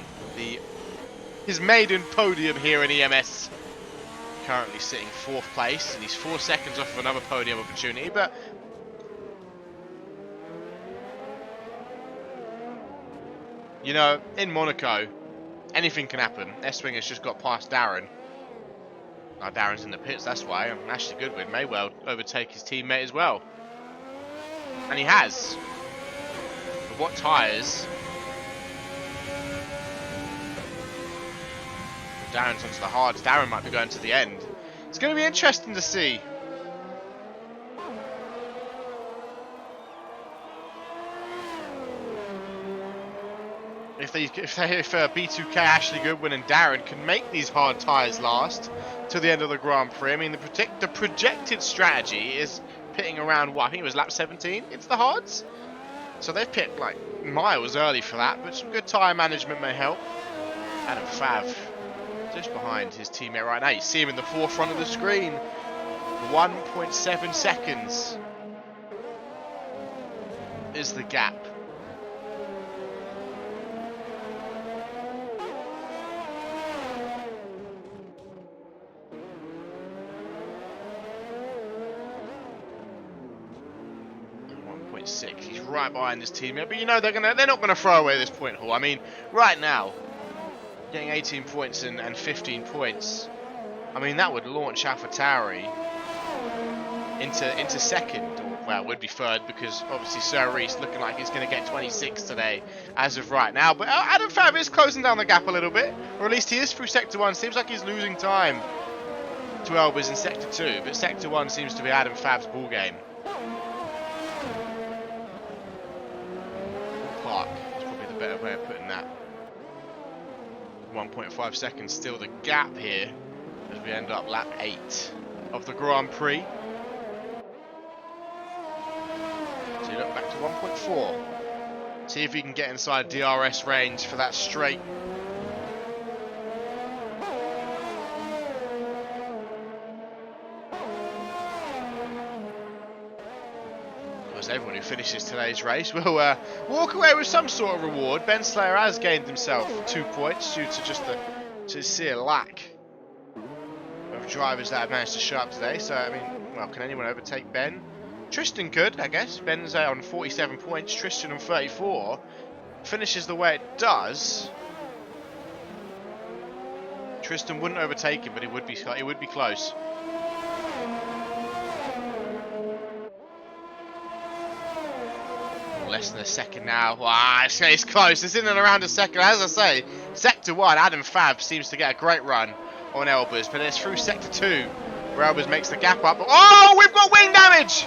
his maiden podium here in EMS. Currently sitting 4th place, and he's 4 seconds off of another podium opportunity, but you know, in Monaco, anything can happen. S-Winger's just got past Darren. Now Darren's in the pits, that's why. Ashley Goodwin may well overtake his teammate as well. And he has. But what tyres? Darren's onto the hards. Darren might be going to the end. It's going to be interesting to see. If B2K, Ashley Goodwin and Darren can make these hard tyres last to the end of the Grand Prix. I mean, the projected strategy is pitting around, what, I think it was lap 17 into the hards? So they've pit like miles early for that, but some good tyre management may help. Adam Fav just behind his teammate right now. You see him in the forefront of the screen. 1.7 seconds is the gap. He's right behind his teammate, but you know they're not gonna throw away this point haul. I mean, right now, getting 18 points and 15 points, I mean that would launch AlphaTauri into second. Well, it would be third because obviously Sir Reese looking like he's going to get 26 today as of right now. But Adam Fav is closing down the gap a little bit, or at least he is through Sector 1. Seems like he's losing time to Elbers in Sector 2, but Sector 1 seems to be Adam Fav's ball game. Park is probably the better way of putting that. 1.5 seconds still the gap here as we end up lap 8 of the Grand Prix. So you look back to 1.4. See if he can get inside DRS range for that straight. Everyone who finishes today's race will walk away with some sort of reward. Ben Slayer has gained himself 2 points due to just the sheer lack of drivers that have managed to show up today. So, I mean, well, can anyone overtake Ben? Tristan could, I guess. Ben's on 47 points, Tristan on 34. Finishes the way it does. Tristan wouldn't overtake him, but it would be close. Less than a second now. Wow, it's close. It's in and around a second. As I say, Sector 1, Adam Fav seems to get a great run on Elbers, but it's through Sector 2 where Elbers makes the gap up. Oh, we've got wing damage!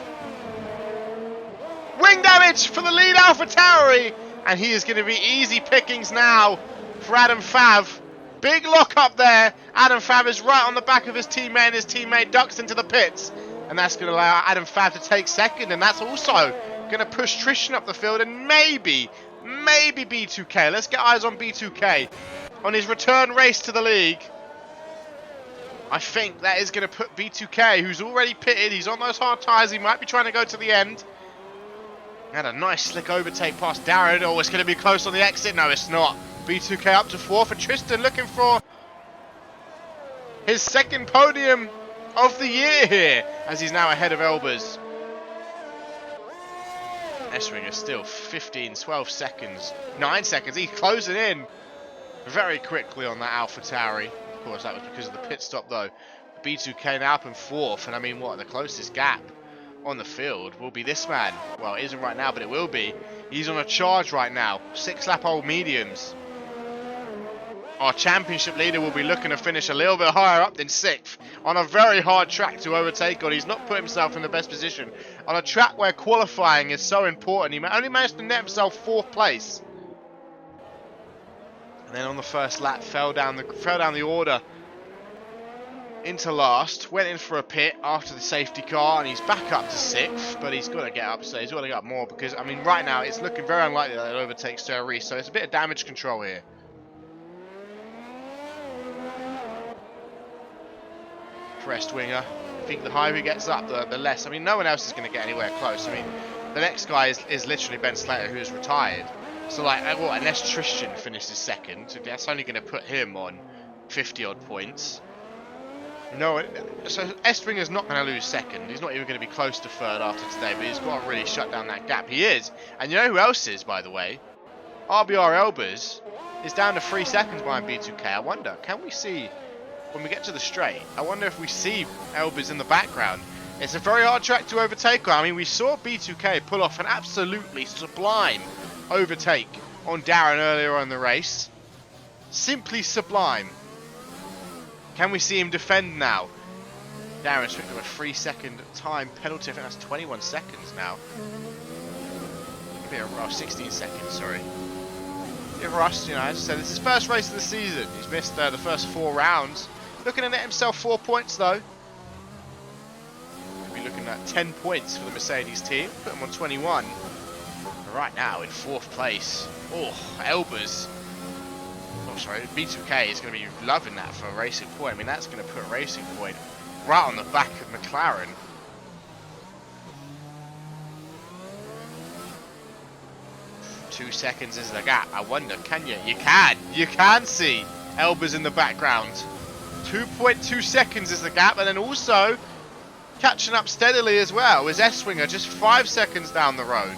Wing damage for the lead AlphaTauri, and he is going to be easy pickings now for Adam Fav. Big lock up there. Adam Fav is right on the back of his teammate, and his teammate ducks into the pits, and that's going to allow Adam Fav to take second, and that's also going to push Tristan up the field, and maybe B2K. Let's get eyes on B2K on his return race to the league. I think that is going to put B2K, who's already pitted. He's on those hard tyres. He might be trying to go to the end. Had a nice slick overtake past Darren. Oh, it's going to be close on the exit. No, it's not. B2K up to 4th, and Tristan looking for his 2nd podium of the year here, as he's now ahead of Elbers. Esswinger still 15, 12 seconds, 9 seconds. He's closing in very quickly on that AlphaTauri. Of course, that was because of the pit stop, though. B2K now up in 4th, and I mean, what, the closest gap on the field will be this man. Well, it isn't right now, but it will be. He's on a charge right now. 6-lap-old mediums. Our championship leader will be looking to finish a little bit higher up than 6th on a very hard track to overtake on. He's not put himself in the best position on a track where qualifying is so important. He only managed to net himself 4th place, and then on the first lap fell down the order into last. Went in for a pit after the safety car, and he's back up to 6th, but he's got to get up. So he's got to get up more, because I mean, right now it's looking very unlikely that he'll overtake Sir Reese. So it's a bit of damage control here. Crest winger. I think the higher he gets up, the less. I mean, no one else is going to get anywhere close. I mean, the next guy is literally Ben Slater, who's retired. So, like, well, unless Tristan finishes 2nd, that's only going to put him on 50-odd points. No, so Estringer's not going to lose 2nd. He's not even going to be close to 3rd after today, but he's got to really shut down that gap. He is. And you know who else is, by the way? RBR Elbers is down to 3 seconds behind B2K. I wonder, can we see... when we get to the straight, I wonder if we see Elbers in the background. It's a very hard track to overtake on. I mean, we saw B2K pull off an absolutely sublime overtake on Darren earlier on in the race. Simply sublime. Can we see him defend now? Darren's picked up a 3-second time penalty. I think that's 21 seconds now. A bit of 16 seconds, sorry. Rust, you know, as I said, it's his first race of the season. He's missed the first 4 rounds. Looking to net himself 4 points, though. Could be looking at 10 points for the Mercedes team. Put him on 21. But right now, in 4th place. Oh, Elbers. Oh, sorry, B2K is going to be loving that for a Racing Point. I mean, that's going to put Racing Point right on the back of McLaren. Two seconds is the gap. I wonder, can you? You can see Elbers in the background. 2.2 seconds is the gap, and then also catching up steadily as well is Esswinger, just 5 seconds down the road.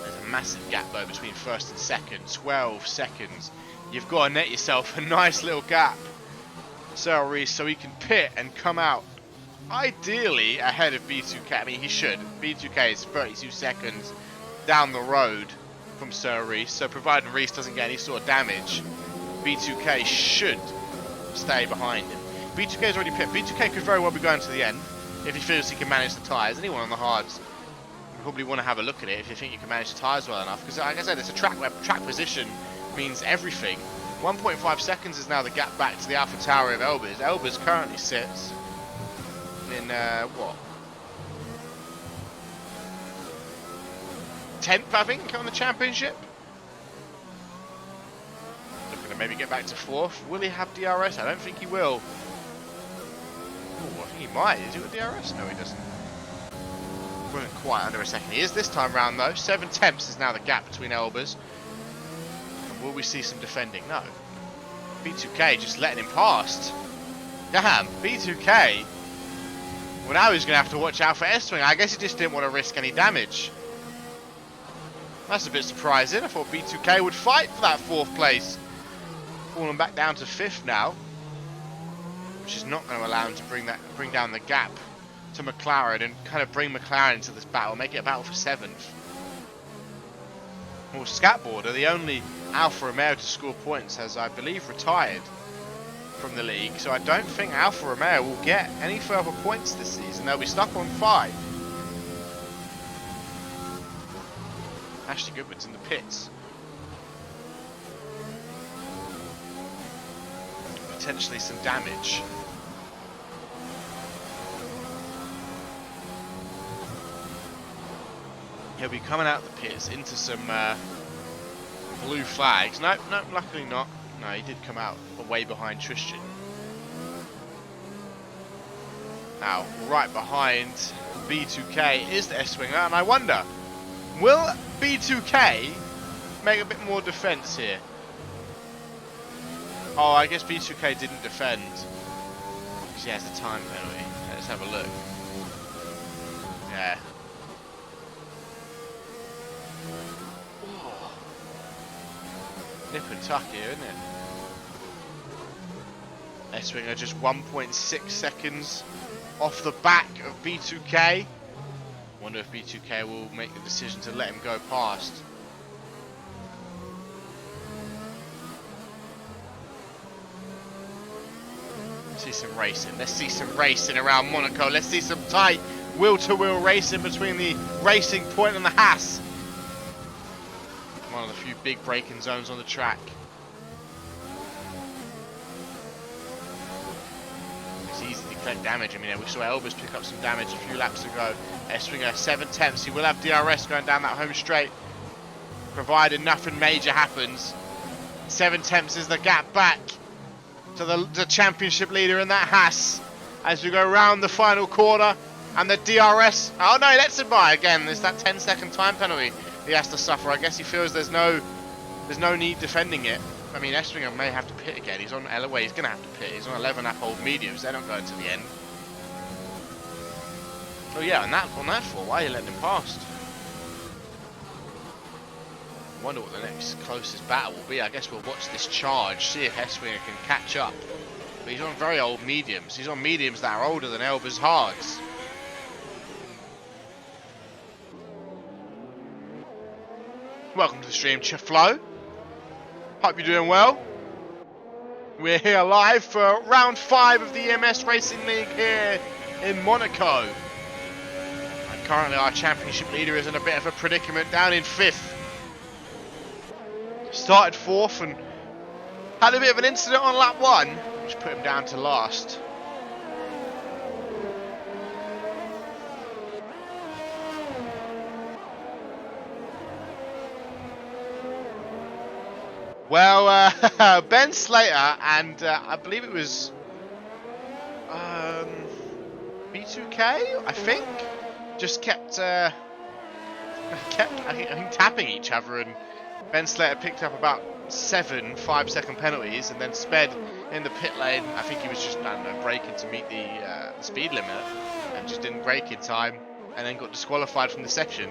There's a massive gap though between 1st and 2nd, 12 seconds. You've got to net yourself a nice little gap, Sir Reese, so he can pit and come out ideally ahead of B2K. I mean, he should. B2K is 32 seconds down the road from Sir Reese, so provided Reese doesn't get any sort of damage, B2K should stay behind him. B2K is already pit. B2K could very well be going to the end if he feels he can manage the tyres. Anyone on the hards, you probably want to have a look at it if you think you can manage the tyres well enough, because like I said, it's a track where track position means everything. 1.5 seconds is now the gap back to the AlphaTauri of Elbers. Elbers currently sits in what? 10th, I think, on the championship. Looking to maybe get back to 4th. Will he have DRS? I don't think he will. Oh, I think he might. Is he with DRS? No, he doesn't. Wasn't quite under a second. He is this time round though. 7 tenths is now the gap between Elbers. Will we see some defending? No. B2K just letting him past. Damn, B2K. Well, now he's going to have to watch out for Estwinger. I guess he just didn't want to risk any damage. That's a bit surprising. I thought B2K would fight for that 4th place. Falling back down to 5th now, which is not going to allow him to bring down the gap to McLaren and kind of bring McLaren into this battle, make it a battle for 7th. Well, Scatboarder, the only Alfa Romeo to score points, has, I believe, retired from the league, so I don't think Alfa Romeo will get any further points this season. They'll be stuck on 5. Ashley Goodwin's in the pits. Potentially some damage. He'll be coming out the pits into some blue flags. No, luckily not. No, he did come out way behind Tristan. Now, right behind B2K is the S-Winger, and I wonder, will B2K make a bit more defence here? Oh, I guess B2K didn't defend because he has a time penalty. Let's have a look. Yeah. Oh. Nip and tuck here, isn't it? S-Winger just 1.6 seconds off the back of B2K. Wonder if B2K will make the decision to let him go past. See some racing. Let's see some racing around Monaco. Let's see some tight wheel-to-wheel racing between the Racing Point and the Haas. One of the few big braking zones on the track. It's easy to deflect damage. I mean, we saw Elbers pick up some damage a few laps ago. S-Winger 7 tenths. He will have DRS going down that home straight, provided nothing major happens. 7 tenths is the gap back to the championship leader in that Haas as we go round the final quarter, and the DRS. Oh no, he lets him by again. There's that 10-second time penalty he has to suffer. I guess he feels there's no need defending it. I mean, S-Winger may have to pit again. He's on LOA. He's going to have to pit. He's on 11-lap old mediums. They're not going to the end. Oh yeah, on that fall, why are you letting him past? I wonder what the next closest battle will be. I guess we'll watch this charge, see if S-Winger can catch up. But he's on very old mediums. He's on mediums that are older than Elba's hards. Welcome to the stream, Chaflo. Hope you're doing well. We're here live for round 5 of the EMS Racing League here in Monaco. And currently our championship leader is in a bit of a predicament, down in 5th. Started 4th and had a bit of an incident on lap 1, which put him down to last. Well, Ben Slater and I believe it was B2K, I think, just kept I think tapping each other, and Ben Slater picked up about 7 5-second penalties and then sped in the pit lane. I think he was just, I don't know, braking to meet the speed limit and just didn't brake in time, and then got disqualified from the section.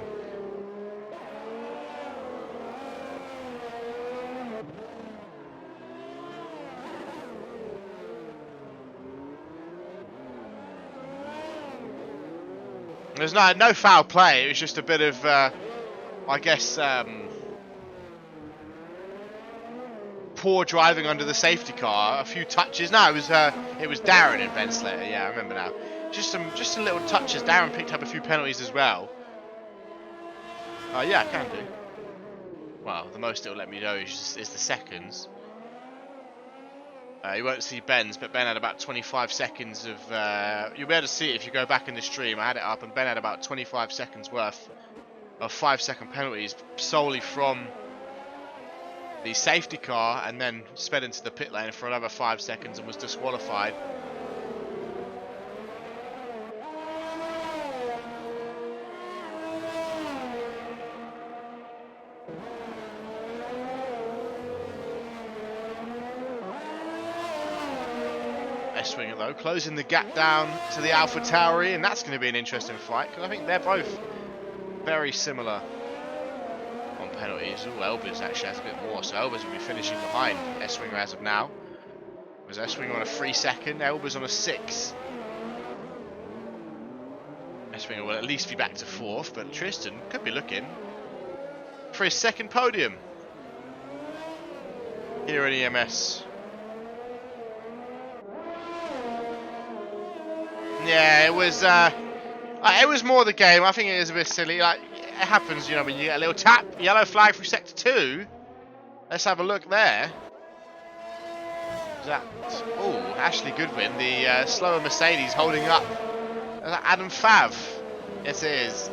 There's no foul play. It was just a bit of, I guess, poor driving under the safety car. A few touches. No, it was Darren and Ben Slater. Yeah, I remember now. Just some little touches. Darren picked up a few penalties as well. Yeah, I can do. Well, the most it'll let me know is the seconds. You won't see Ben's, but Ben had about 25 seconds of... you'll be able to see it if you go back in the stream. I had it up, and Ben had about 25 seconds worth of 5-second penalties solely from the safety car, and then sped into the pit lane for another 5 seconds and was disqualified. S-Winger though, closing the gap down to the Alpha Tauri, and that's going to be an interesting fight because I think they're both very similar on penalties. Ooh, Elbers actually has a bit more, so Elbers will be finishing behind S-Winger as of now. Was S-Winger on a 3 second, Elbers on a 6. S-Winger will at least be back to 4th, but Tristan could be looking for his 2nd podium here at EMS. Yeah, it was more the game. I think it is a bit silly. Like, it happens, you know, when you get a little tap, yellow flag for sector 2. Let's have a look there. Is that? Oh, Ashley Goodwin, the slower Mercedes holding up. Is that Adam Fav? Yes, it is.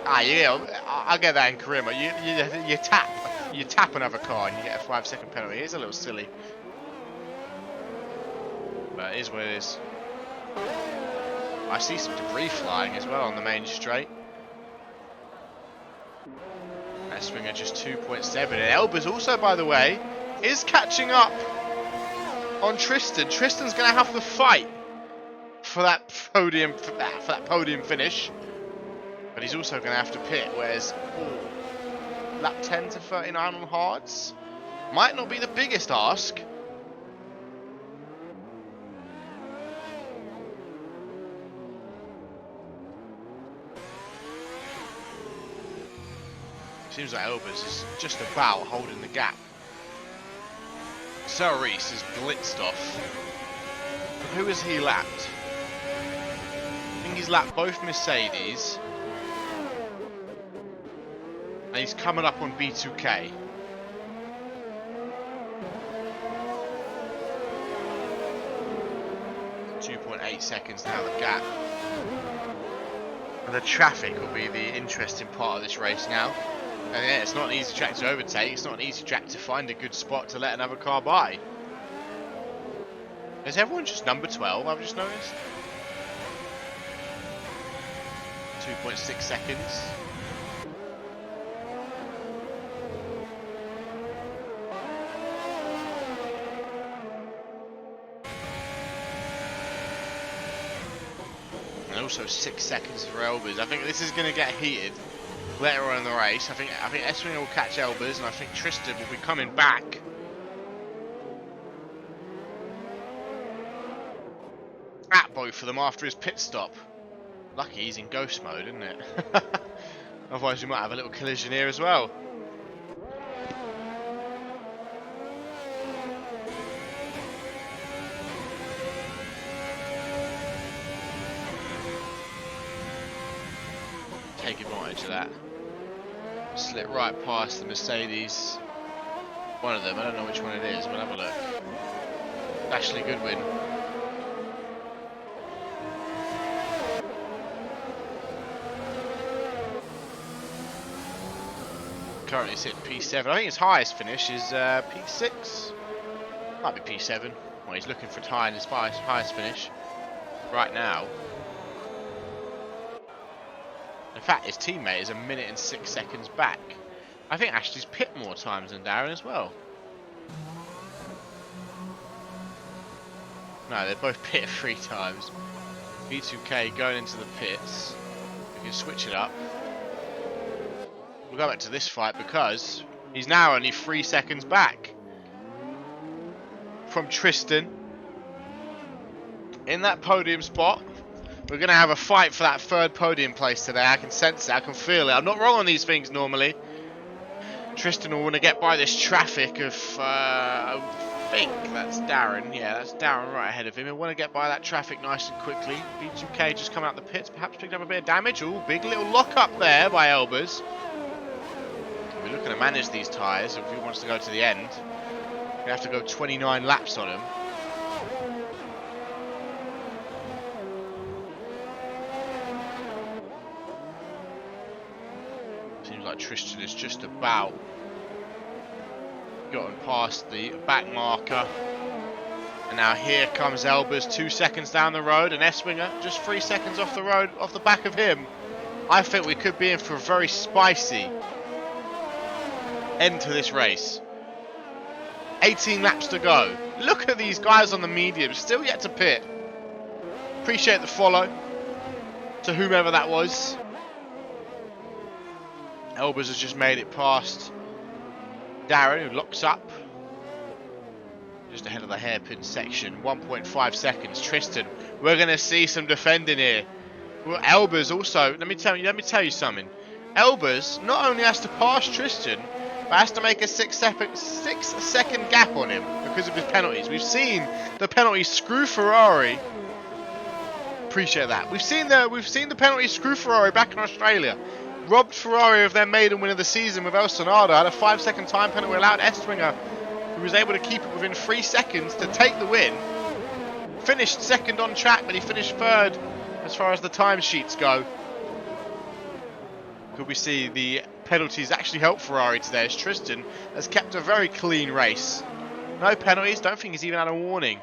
Yeah, I get that in Korea, but you tap another car and you get a 5-second penalty. It's a little silly, but it is what it is. I see some debris flying as well on the main straight. That swinger just 2.7. And Elba's also, by the way, is catching up on Tristan. Tristan's going to have to fight for that podium finish, but he's also going to have to pit. Whereas lap 10 to 39 on hards might not be the biggest ask. Seems like Elbers is just about holding the gap. Cerise is blitzed off. Who has he lapped? I think he's lapped both Mercedes. And he's coming up on B2K. .8 seconds now, the gap. And the traffic will be the interesting part of this race now. And yeah, it's not an easy track to overtake. It's not an easy track to find a good spot to let another car by. Is everyone just number 12, I've just noticed? 2.6 seconds. And also 6 seconds for Elbers. I think this is going to get heated later on in the race. I think Eswing will catch Elbers, and I think Tristan will be coming back. At both of them after his pit stop. Lucky he's in ghost mode, isn't it? Otherwise we might have a little collision here as well. Take advantage of that. Slip right past the Mercedes. One of them, I don't know which one it is, but have a look. Ashley Goodwin. Currently sitting P7. I think his highest finish is P6. Might be P7. Well, he's looking for tying his highest finish right now. In fact, his teammate is 1 minute and 6 seconds back. I think Ashley's pit more times than Darren as well. No, they're both pit 3 times. B2K going into the pits. We can switch it up. We'll go back to this fight because he's now only 3 seconds back from Tristan in that podium spot. We're going to have a fight for that 3rd podium place today. I can sense it. I can feel it. I'm not wrong on these things normally. Tristan will want to get by this traffic of, I think that's Darren. Yeah, that's Darren right ahead of him. He'll want to get by that traffic nice and quickly. B2K just coming out the pits. Perhaps picked up a bit of damage. Ooh, big little lock up there by Elbers. We're looking to manage these tyres if he wants to go to the end. We have to go 29 laps on him. Seems like Tristan is just about gotten past the back marker. And now here comes Elbers 2 seconds down the road, and Eswinger just 3 seconds off the road, off the back of him. I think we could be in for a very spicy end to this race. 18 laps to go. Look at these guys on the medium, still yet to pit. Appreciate the follow to whomever that was. Elbers has just made it past Darren, who locks up just ahead of the hairpin section. 1.5 seconds. Tristan, we're going to see some defending here. Well, Elbers also, let me tell you something. Elbers not only has to pass Tristan, but has to make a 6 second gap on him because of his penalties. We've seen the penalties screw Ferrari. Appreciate that. We've seen the penalties screw Ferrari back in Australia. Robbed Ferrari of their maiden win of the season with El Sonado. Had a 5 second time penalty, allowed Estwinger, who was able to keep it within 3 seconds, to take the win. Finished second on track, but he finished 3rd as far as the timesheets go. Could we see the penalties actually help Ferrari today, as Tristan has kept a very clean race. No penalties, don't think he's even had a warning.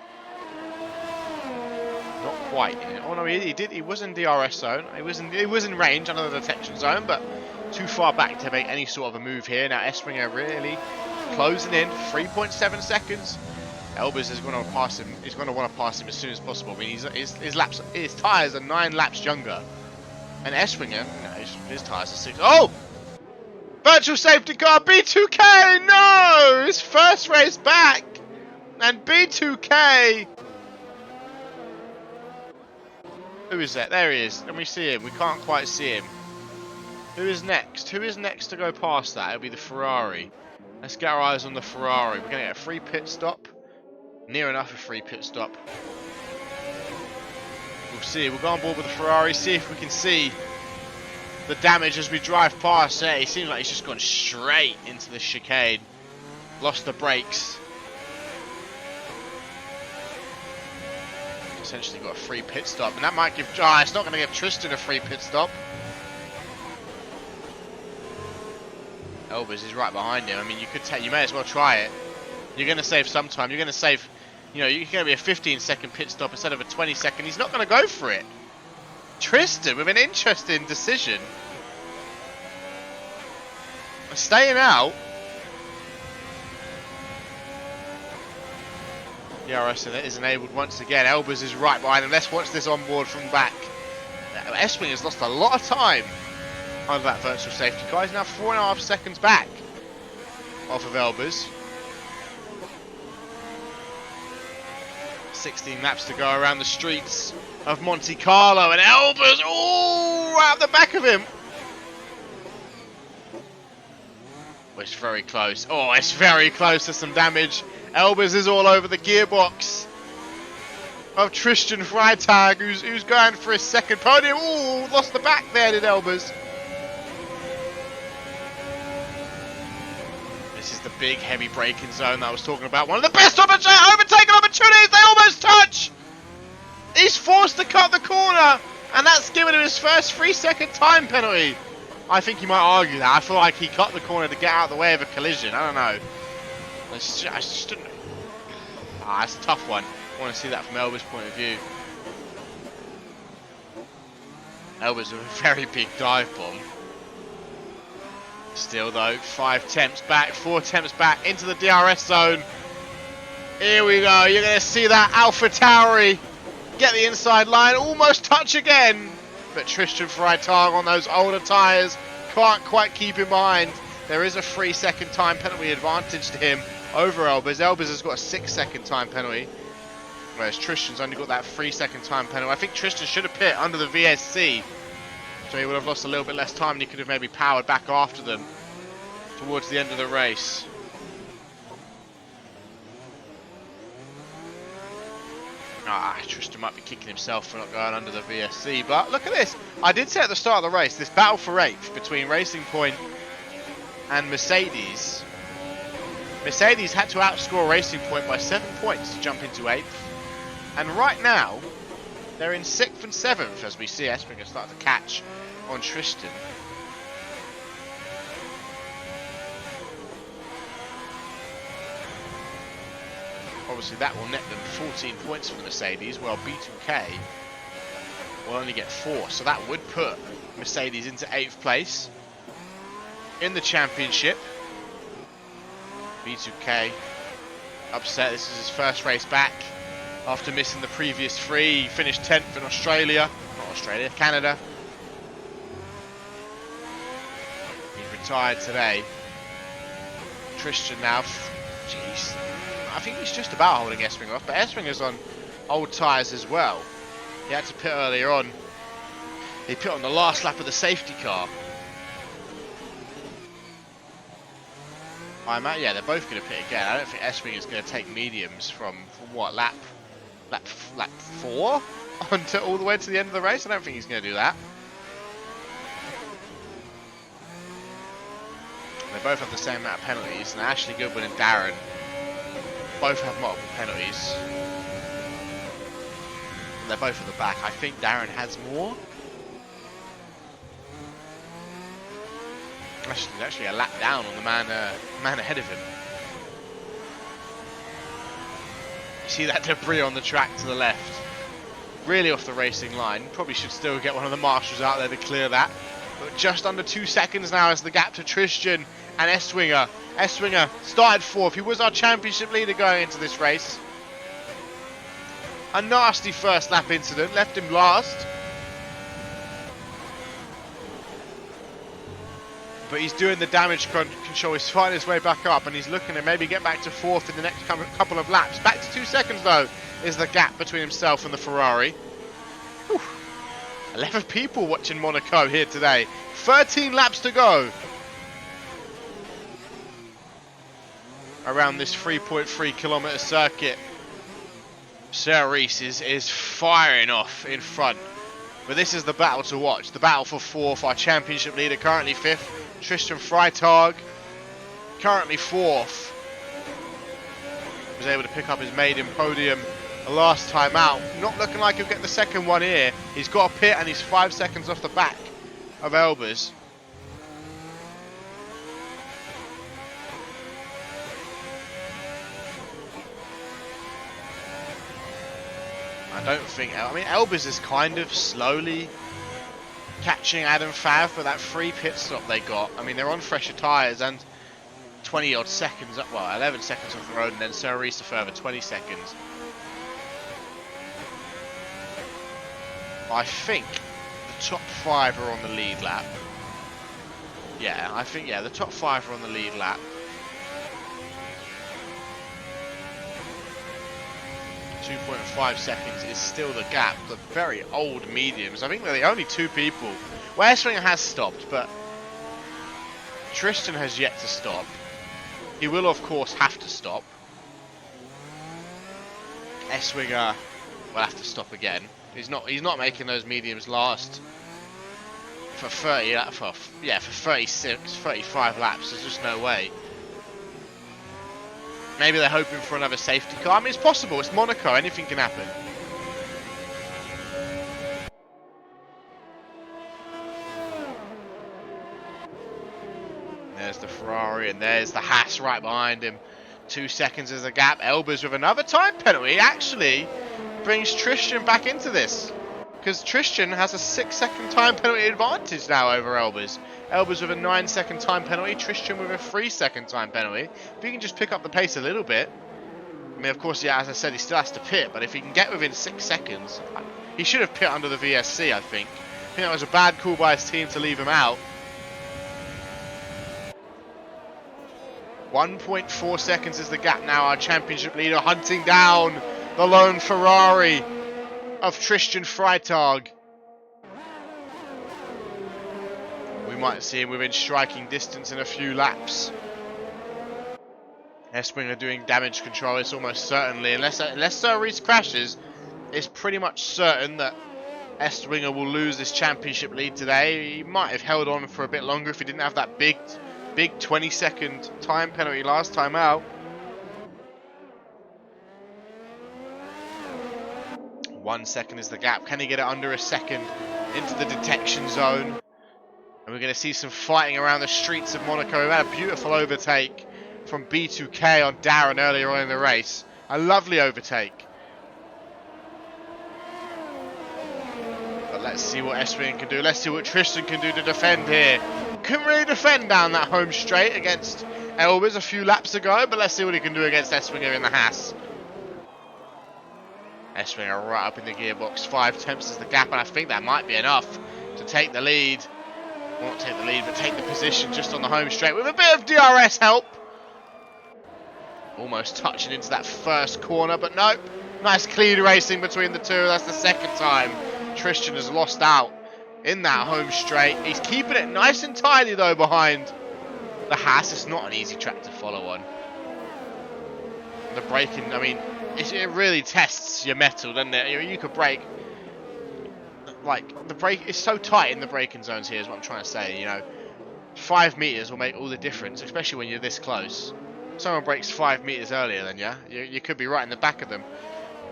Not quite. Oh no, he did. He was in DRS zone. He was in range under the detection zone, but too far back to make any sort of a move here. Now Espringer really closing in. 3.7 seconds. Elbers is going to pass him. He's going to want to pass him as soon as possible. I mean, his tyres are 9 laps younger, and Espringer, his tyres are 6. Oh! Virtual safety car, B2K! No! His first race back! And B2K! Who is that? There he is. Let me see him. We can't quite see him. Who is next? Who is next to go past that? It'll be the Ferrari. Let's get our eyes on the Ferrari. We're going to get a free pit stop. Near enough a free pit stop. We'll see. We'll go on board with the Ferrari, see if we can see the damage as we drive past there. He seems like he's just gone straight into the chicane. Lost the brakes. Essentially got a free pit stop, and that might give... it's not going to give Tristan a free pit stop. Elbers is right behind him. I mean, you may as well try it. You're going to save some time. You're going to save... you're going to be a 15-second pit stop instead of a 20-second. He's not going to go for it. Tristan with an interesting decision. Staying out. DRS is enabled once again. Elbers is right behind him. Let's watch this on board from back. Espling has lost a lot of time under that virtual safety car. He's now 4.5 seconds back off of Elbers. 16 laps to go around the streets of Monte Carlo, and Elbers, oh, right at the back of him. Oh, it's very close. Oh, it's very close to some damage. Elbers is all over the gearbox of Tristan Freitag, who's going for his second podium. Oh, lost the back there, did Elbers. This is the big heavy braking zone that I was talking about. One of the best overtaking opportunities. They almost touch. He's forced to cut the corner, and that's given him his first 3-second time penalty. I think you might argue that. I feel like he cut the corner to get out of the way of a collision. I don't know. That's a tough one. I want to see that from Elbers' point of view. Elbers with a very big dive bomb. Still though, 5 temps back, 4 temps back into the DRS zone. Here we go. You're going to see that AlphaTauri get the inside line, almost touch again. But Tristan Freitag on those older tyres can't quite keep in mind. There is a 3-second time penalty advantage to him over Elbers. Elbers has got a 6-second time penalty, whereas Tristan's only got that 3-second time penalty. I think Tristan should have pit under the VSC, so he would have lost a little bit less time, and he could have maybe powered back after them towards the end of the race. Tristan might be kicking himself for not going under the VSC, but look at this. I did say at the start of the race, this battle for 8th between Racing Point and Mercedes. Mercedes had to outscore Racing Point by 7 points to jump into 8th. And right now, they're in 6th and 7th as we see Espringer start to catch on Tristan. Obviously that will net them 14 points for the Mercedes, while B2K will only get 4. So that would put Mercedes into 8th place in the championship. B2K upset. This is his first race back after missing the previous 3. He finished 10th in Australia. Not Australia, Canada. He's retired today. Tristan now. Jeez. I think he's just about holding Espringer off, but Espringer's on old tyres as well. He had to pit earlier on. He pit on the last lap of the safety car. Yeah, they're both going to pit again. I don't think Espringer's going to take mediums from what, lap 4 onto all the way to the end of the race. I don't think he's going to do that. They both have the same amount of penalties, and Ashley Goodwin and Darren both have multiple penalties. And they're both at the back. I think Darren has more. Actually a lap down on the man ahead of him. You see that debris on the track to the left. Really off the racing line. Probably should still get one of the marshals out there to clear that. But just under 2 seconds now is the gap to Tristan and Estwinger. Estwinger started 4th. He was our championship leader going into this race. A nasty first lap incident left him last. But he's doing the damage control. He's fighting his way back up and he's looking to maybe get back to 4th in the next couple of laps. Back to 2 seconds though is the gap between himself and the Ferrari. Whew. 11 people watching Monaco here today. 13 laps to go. Around this 3.3 kilometre circuit. Sarah Rees is firing off in front. But this is the battle to watch. The battle for 4th. Our championship leader currently 5th. Tristan Freitag currently 4th. Was able to pick up his maiden podium last time out. Not looking like he'll get the second one here. He's got a pit and he's 5 seconds off the back of Elbers. I mean, Elbers is kind of slowly catching Adam Fav, but that free pit stop they got, I mean, they're on fresher tyres and 20 odd seconds, well, 11 seconds off the road, and then Sarah Rees a further 20 seconds. I think the top 5 are on the lead lap. Yeah, I think, yeah, the top 5 are on the lead lap. 2.5 seconds is still the gap. The very old mediums. I think they're the only 2 people. Well, Estwinger has stopped, but Tristan has yet to stop. He will, of course, have to stop. Estwinger will have to stop again. He's not making those mediums last for 36, 35 laps. There's just no way. Maybe they're hoping for another safety car. I mean, it's possible. It's Monaco. Anything can happen. There's the Ferrari and there's the Haas right behind him. 2 seconds is the gap. Elbers with another time penalty actually brings Tristan back into this. Because Tristan has a 6-second time penalty advantage now over Elbers. Elbers with a 9-second time penalty, Tristan with a 3-second time penalty. If he can just pick up the pace a little bit. I mean, of course, yeah, as I said, he still has to pit, but if he can get within 6 seconds, he should have pit under the VSC, I think. I think that was a bad call by his team to leave him out. 1.4 seconds is the gap now. Our championship leader hunting down the lone Ferrari of Tristan Freitag. We might see him within striking distance in a few laps. Estwinger doing damage control. It's almost certainly, unless Sir Rees crashes, it's pretty much certain that Estwinger will lose this championship lead today. He might have held on for a bit longer if he didn't have that big 20-second time penalty last time out. 1 second is the gap. Can he get it under a second into the detection zone? And we're going to see some fighting around the streets of Monaco. We had a beautiful overtake from B2K on Darren earlier on in the race. A lovely overtake. But let's see what Estwinger can do. Let's see what Tristan can do to defend here. Couldn't really defend down that home straight against Elbers a few laps ago, but let's see what he can do against Estwinger in the Haas. Estwinger right up in the gearbox. 5 tenths is the gap, and I think that might be enough to take the lead. Well, not take the lead, but take the position just on the home straight with a bit of DRS help. Almost touching into that first corner, but nope. Nice clean racing between the two. That's the second time Tristan has lost out in that home straight. He's keeping it nice and tidy though behind the Haas. It's not an easy track to follow on. The braking, I mean, it really tests your metal, doesn't it? You could brake, like, the brake is so tight in the braking zones here is what I'm trying to say, you know. 5 meters will make all the difference, especially when you're this close. Someone brakes 5 meters earlier than you could be right in the back of them.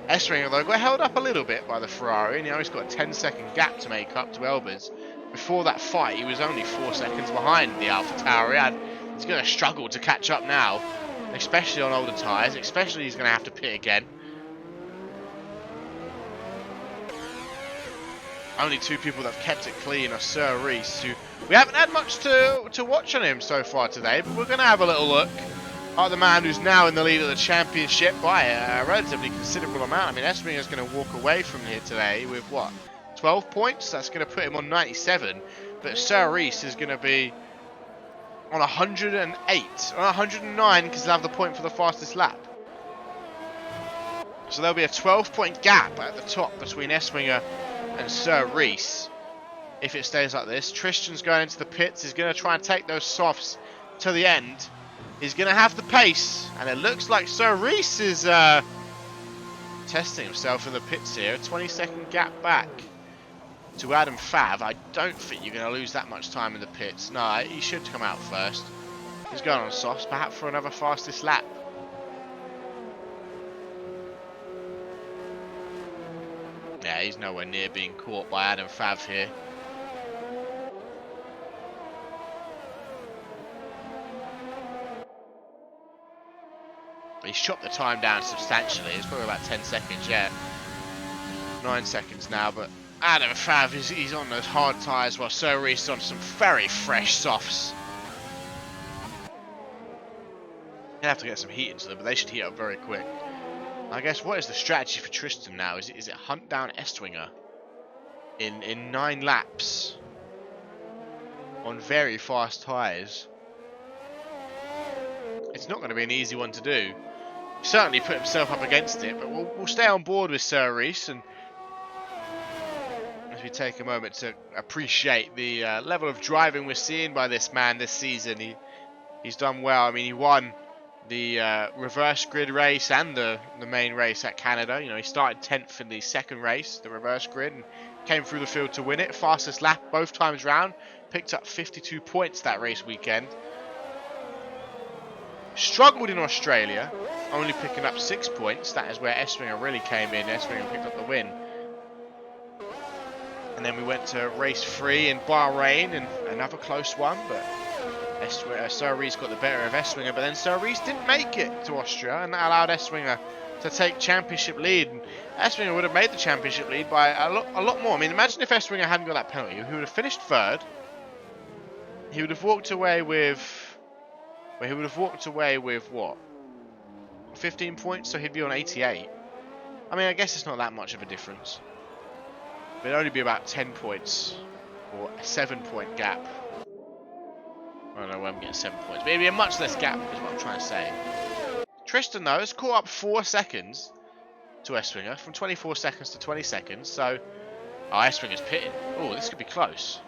Estwinger though got held up a little bit by the Ferrari, and now he's got a 10-second gap to make up to Elbers. before that fight, he was only 4 seconds behind the Alpha Tauri. He's going to struggle to catch up now, especially on older tyres, especially he's going to have to pit again. Only 2 people that have kept it clean are Sir Reese, who we haven't had much to watch on him so far today, but we're going to have a little look at the man who's now in the lead of the championship by a relatively considerable amount. I mean, Espinger's going to walk away from here today with, what, 12 points? That's going to put him on 97, but Sir Reese is going to be on 108, on 109, because he'll have the point for the fastest lap. So there'll be a 12-point gap at the top between Espinga and Sir Reese if it stays like this. Tristan's going into the pits. He's going to try and take those softs to the end. He's going to have the pace, and it looks like Sir Reese is testing himself in the pits here. A 20-second gap back to Adam Fav. I don't think you're going to lose that much time in the pits. No, he should come out first. He's going on softs, perhaps for another fastest lap. Yeah, he's nowhere near being caught by Adam Fav here. He's chopped the time down substantially. It's probably about 10 seconds, yeah. 9 seconds now, but Adam Fav, he's on those hard tyres while Sir Reese is on some very fresh softs. He'll have to get some heat into them, but they should heat up very quick. I guess, what is the strategy for Tristan now? Is it hunt down Estwinger in 9 laps on very fast tyres? It's not going to be an easy one to do. Certainly put himself up against it, but we'll stay on board with Sir Reese, and as we take a moment to appreciate the level of driving we're seeing by this man this season. He's done well. I mean, he won the reverse grid race and the main race at Canada. You know, he started 10th in the second race, the reverse grid, and came through the field to win it. Fastest lap both times round. Picked up 52 points that race weekend. Struggled in Australia, only picking up 6 points. That is where Estwinger really came in. Estwinger picked up the win. And then we went to race 3 in Bahrain, and another close one, but Sir Reese got the better of Estwinger. But then Sir Reese didn't make it to Austria, and that allowed Estwinger to take championship lead. And Estwinger would have made the championship lead by a lot more. I mean, imagine if Estwinger hadn't got that penalty. He would have finished 3rd. He would have walked away with... Well, he would have walked away with, what? 15 points, so he'd be on 88. I mean, I guess it's not that much of a difference. But it'd only be about 10 points, or a 7-point gap. I don't know where I'm getting 7 points, but it'd be a much less gap, is what I'm trying to say. Tristan, though, has caught up 4 seconds to Estwinger, from 24 seconds to 20 seconds, so... Oh, Estwinger's pitting. Oh, this could be close.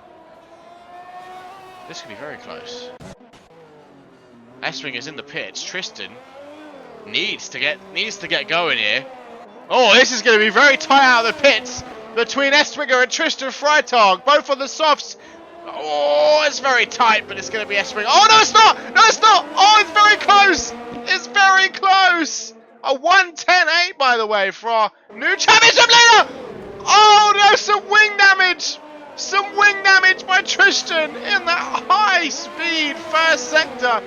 This could be very close. Estwinger's in the pits. Tristan needs to get going here. Oh, this is going to be very tight out of the pits between Estwinger and Tristan Freitag, both on the softs. Oh, it's very tight, but it's going to be Estwinger. Oh, no, it's not! No, it's not! Oh, it's very close! It's very close! A 1:10.8, by the way, for our new championship leader! Oh, no, some wing damage! Some wing damage by Tristan in that high-speed first sector.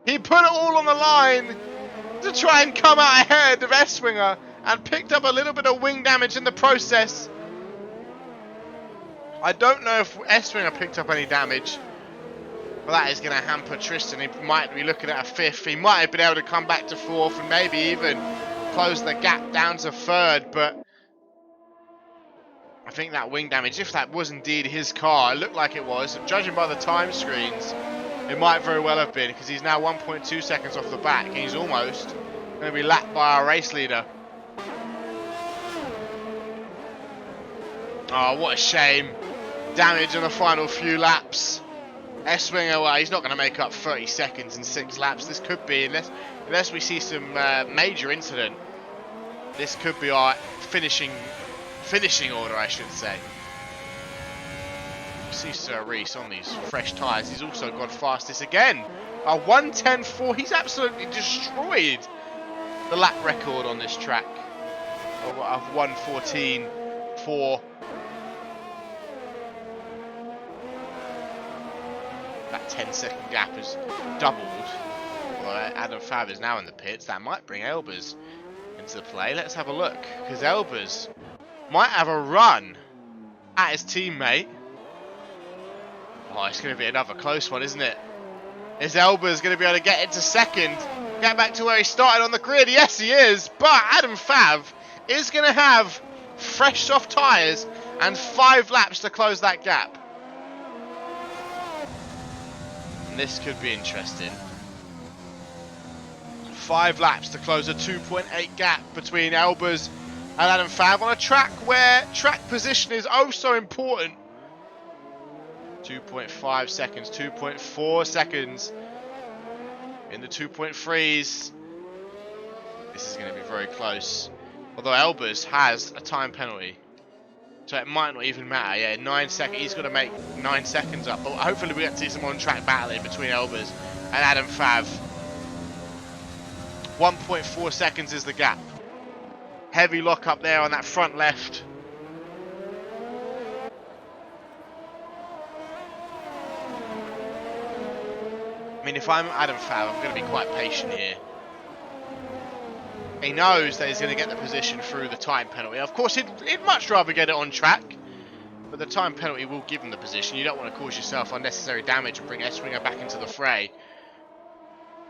He put it all on the line to try and come out ahead of Estwinger and picked up a little bit of wing damage in the process. I don't know if Estwinger picked up any damage, but that is going to hamper Tristan. He might be looking at a 5th. He might have been able to come back to 4th and maybe even close the gap down to 3rd, but I think that wing damage, if that was indeed his car, it looked like it was, judging by the time screens, it might very well have been, because he's now 1.2 seconds off the back, and he's almost going to be lapped by our race leader. Oh, what a shame. Damage in the final few laps. Estwinger, well, he's not going to make up 30 seconds in 6 laps. This could be, unless we see some major incident, this could be our finishing order, I should say. See Sir Reese on these fresh tyres. He's also gone fastest again. A 1:10.4. He's absolutely destroyed the lap record on this track of 1:14.4. 10-second gap has doubled. Although Adam Fav is now in the pits, that might bring Elbers into the play. Let's have a look, because Elbers might have a run at his teammate. Oh, it's going to be another close one, isn't it? Is Elbers going to be able to get into second, get back to where he started on the grid? Yes, he is. But Adam Fav is going to have fresh soft tyres and 5 laps to close that gap. And this could be interesting. 5 laps to close a 2.8 gap between Elbers and Adam Fav on a track where track position is oh so important. 2.5 seconds, 2.4 seconds in the 2.3s. This is going to be very close. Although Elbers has a time penalty, so it might not even matter. Yeah, 9 seconds. He's got to make 9 seconds up. But hopefully we get to see some on-track battling between Elbers and Adam Fav. 1.4 seconds is the gap. Heavy lock up there on that front left. I mean, if I'm Adam Fav, I'm going to be quite patient here. He knows that he's going to get the position through the time penalty. Of course, he'd much rather get it on track, but the time penalty will give him the position. You don't want to cause yourself unnecessary damage and bring Esswinger back into the fray.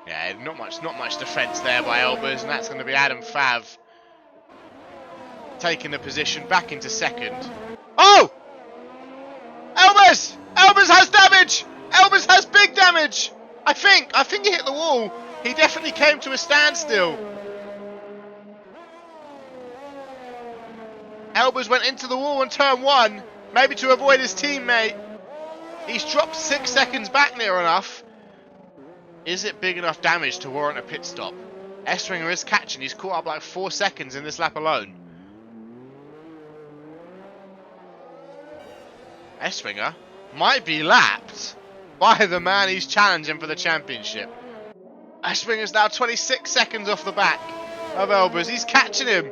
Yeah, not much defence there by Elbers, and that's going to be Adam Fav taking the position back into second. Oh! Elbers! Elbers has damage! Elbers has big damage! I think he hit the wall. He definitely came to a standstill. Elbers went into the wall on turn 1, maybe to avoid his teammate. He's dropped 6 seconds back near enough. Is it big enough damage to warrant a pit stop? Esswinger is catching. He's caught up like 4 seconds in this lap alone. Esswinger might be lapped by the man he's challenging for the championship. Esswinger's now 26 seconds off the back of Elbers. He's catching him.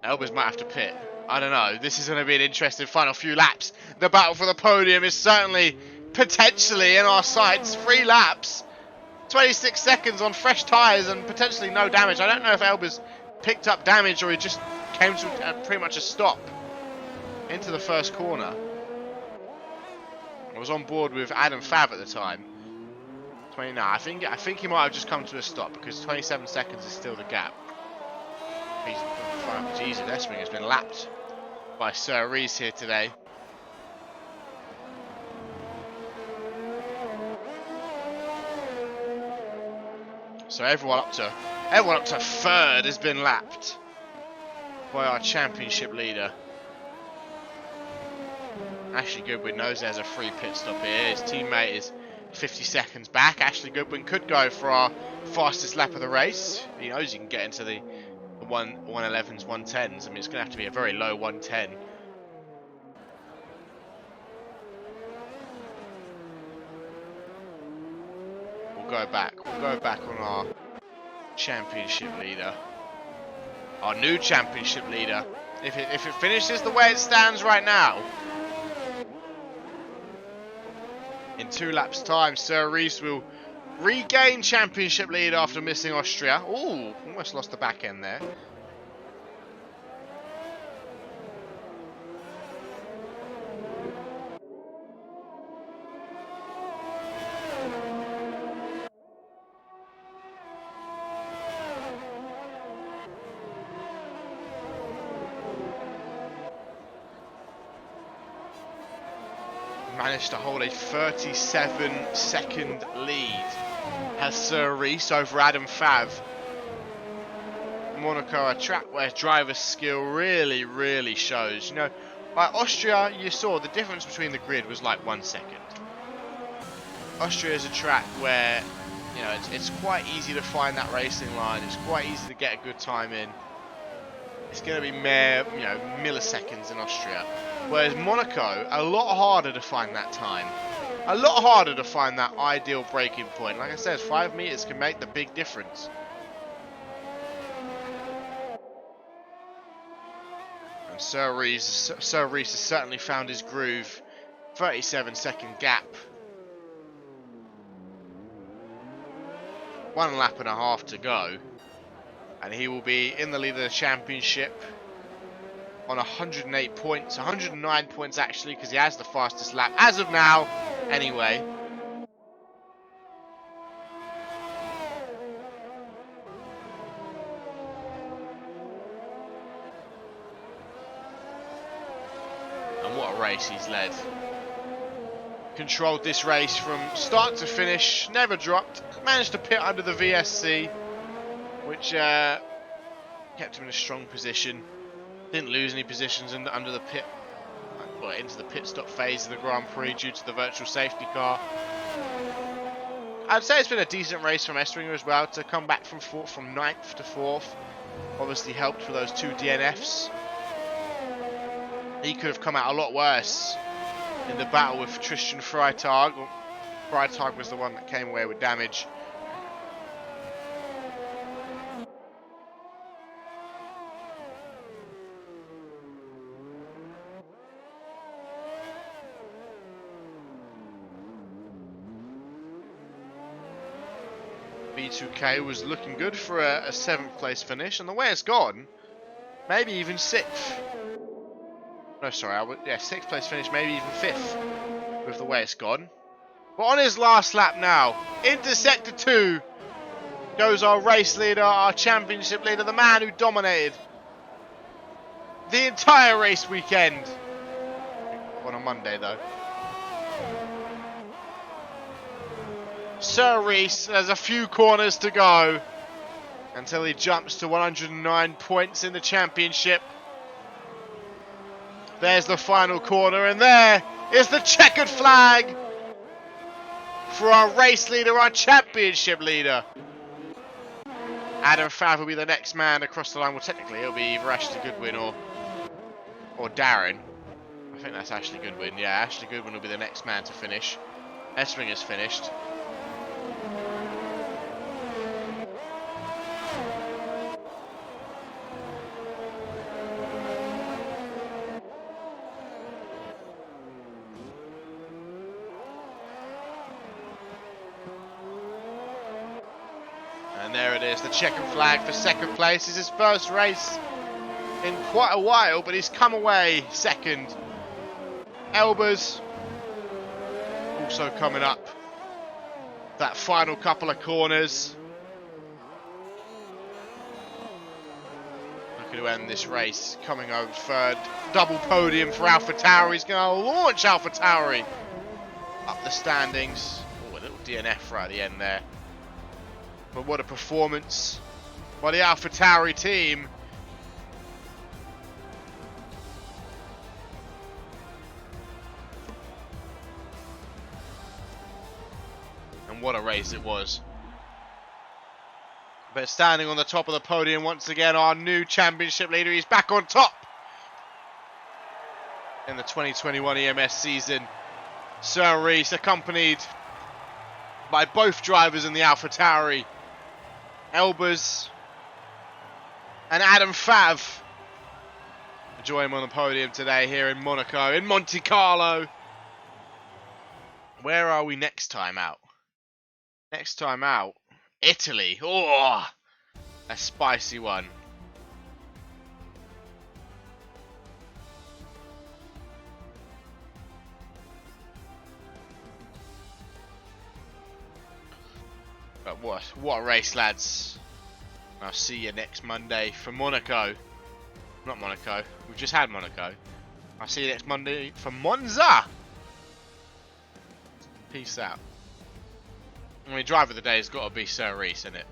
Elbers might have to pit. I don't know. This is going to be an interesting final few laps. The battle for the podium is certainly potentially in our sights. 3 laps. 26 seconds on fresh tyres and potentially no damage. I don't know if Elbers picked up damage or he just came to pretty much a stop into the first corner. I was on board with Adam Fav at the time. 29. I think he might have just come to a stop because 27 seconds is still the gap. Jesus, Esswinger has been lapped by Sir Rees here today. So everyone up to third has been lapped by our championship leader. Ashley Goodwin knows there's a free pit stop here. His teammate is 50 seconds back. Ashley Goodwin could go for our fastest lap of the race. He knows he can get into the 111s, 110s. I mean, it's going to have to be a very low 110. We'll go back on our championship leader. Our new championship leader. If it finishes the way it stands right now, in 2 laps time, Sir Rees will regain championship lead after missing Austria. Ooh, almost lost the back end there. Managed to hold a 37-second lead has Sir Rees over Adam Fav. Monaco, a track where driver skill really shows. You know, like Austria, you saw the difference between the grid was like 1 second. Austria is a track where, you know, it's quite easy to find that racing line. It's quite easy to get a good time in. It's going to be mere, you know, milliseconds in Austria. Whereas Monaco, a lot harder to find that time. A lot harder to find that ideal braking point. Like I said, 5 meters can make the big difference. And Sir Rees has certainly found his groove. 37-second gap 1 lap and a half to go. And he will be in the lead of the championship on 108 points. 109 points actually, because he has the fastest lap as of now. Anyway. And what a race he's led. Controlled this race from start to finish, never dropped, managed to pit under the VSC, which kept him in a strong position. Didn't lose any positions under the pit, well, into the pit stop phase of the Grand Prix due to the virtual safety car. I'd say it's been a decent race from Estringer as well to come back from 9th to 4th. Obviously helped for those 2 DNFs. He could have come out a lot worse in the battle with Tristan Freitag. Freitag was the one that came away with damage. B2K was looking good for a 7th place finish, and the way it's gone, maybe even 6th. No, sorry, 6th place finish, maybe even 5th with the way it's gone. But on his last lap now, into Sector 2 goes our race leader, our championship leader, the man who dominated the entire race weekend. On a Monday, though. Sir Reese, there's a few corners to go until he jumps to 109 points in the championship. There's the final corner, and there is the checkered flag for our race leader, our championship leader. Adam Fav will be the next man across the line. Well, technically, it'll be either Ashley Goodwin or Darren. I think that's Ashley Goodwin. Yeah, Ashley Goodwin will be the next man to finish. Estringer's finished. And there it is, the checkered flag for 2nd place. It's his first race in quite a while, but he's come away 2nd. Elbers also coming up that final couple of corners. Looking to end this race, coming over 3rd. Double podium for AlphaTauri. He's going to launch AlphaTauri up the standings. Oh, a little DNF right at the end there. But what a performance by the AlphaTauri team. And what a race it was. But standing on the top of the podium once again, our new championship leader. He's back on top in the 2021 EMS season. Sir Reese, accompanied by both drivers in the AlphaTauri, Elbers and Adam Fav. Join him on the podium today here in Monaco, in Monte Carlo. Where are we next time out? Next time out, Italy. Oh, a spicy one. But what a race, lads. I'll see you next Monday for Monaco. Not Monaco, we've just had Monaco. I'll see you next Monday for Monza. Peace out. I mean, driver of the day has got to be Sir Reese, isn't it?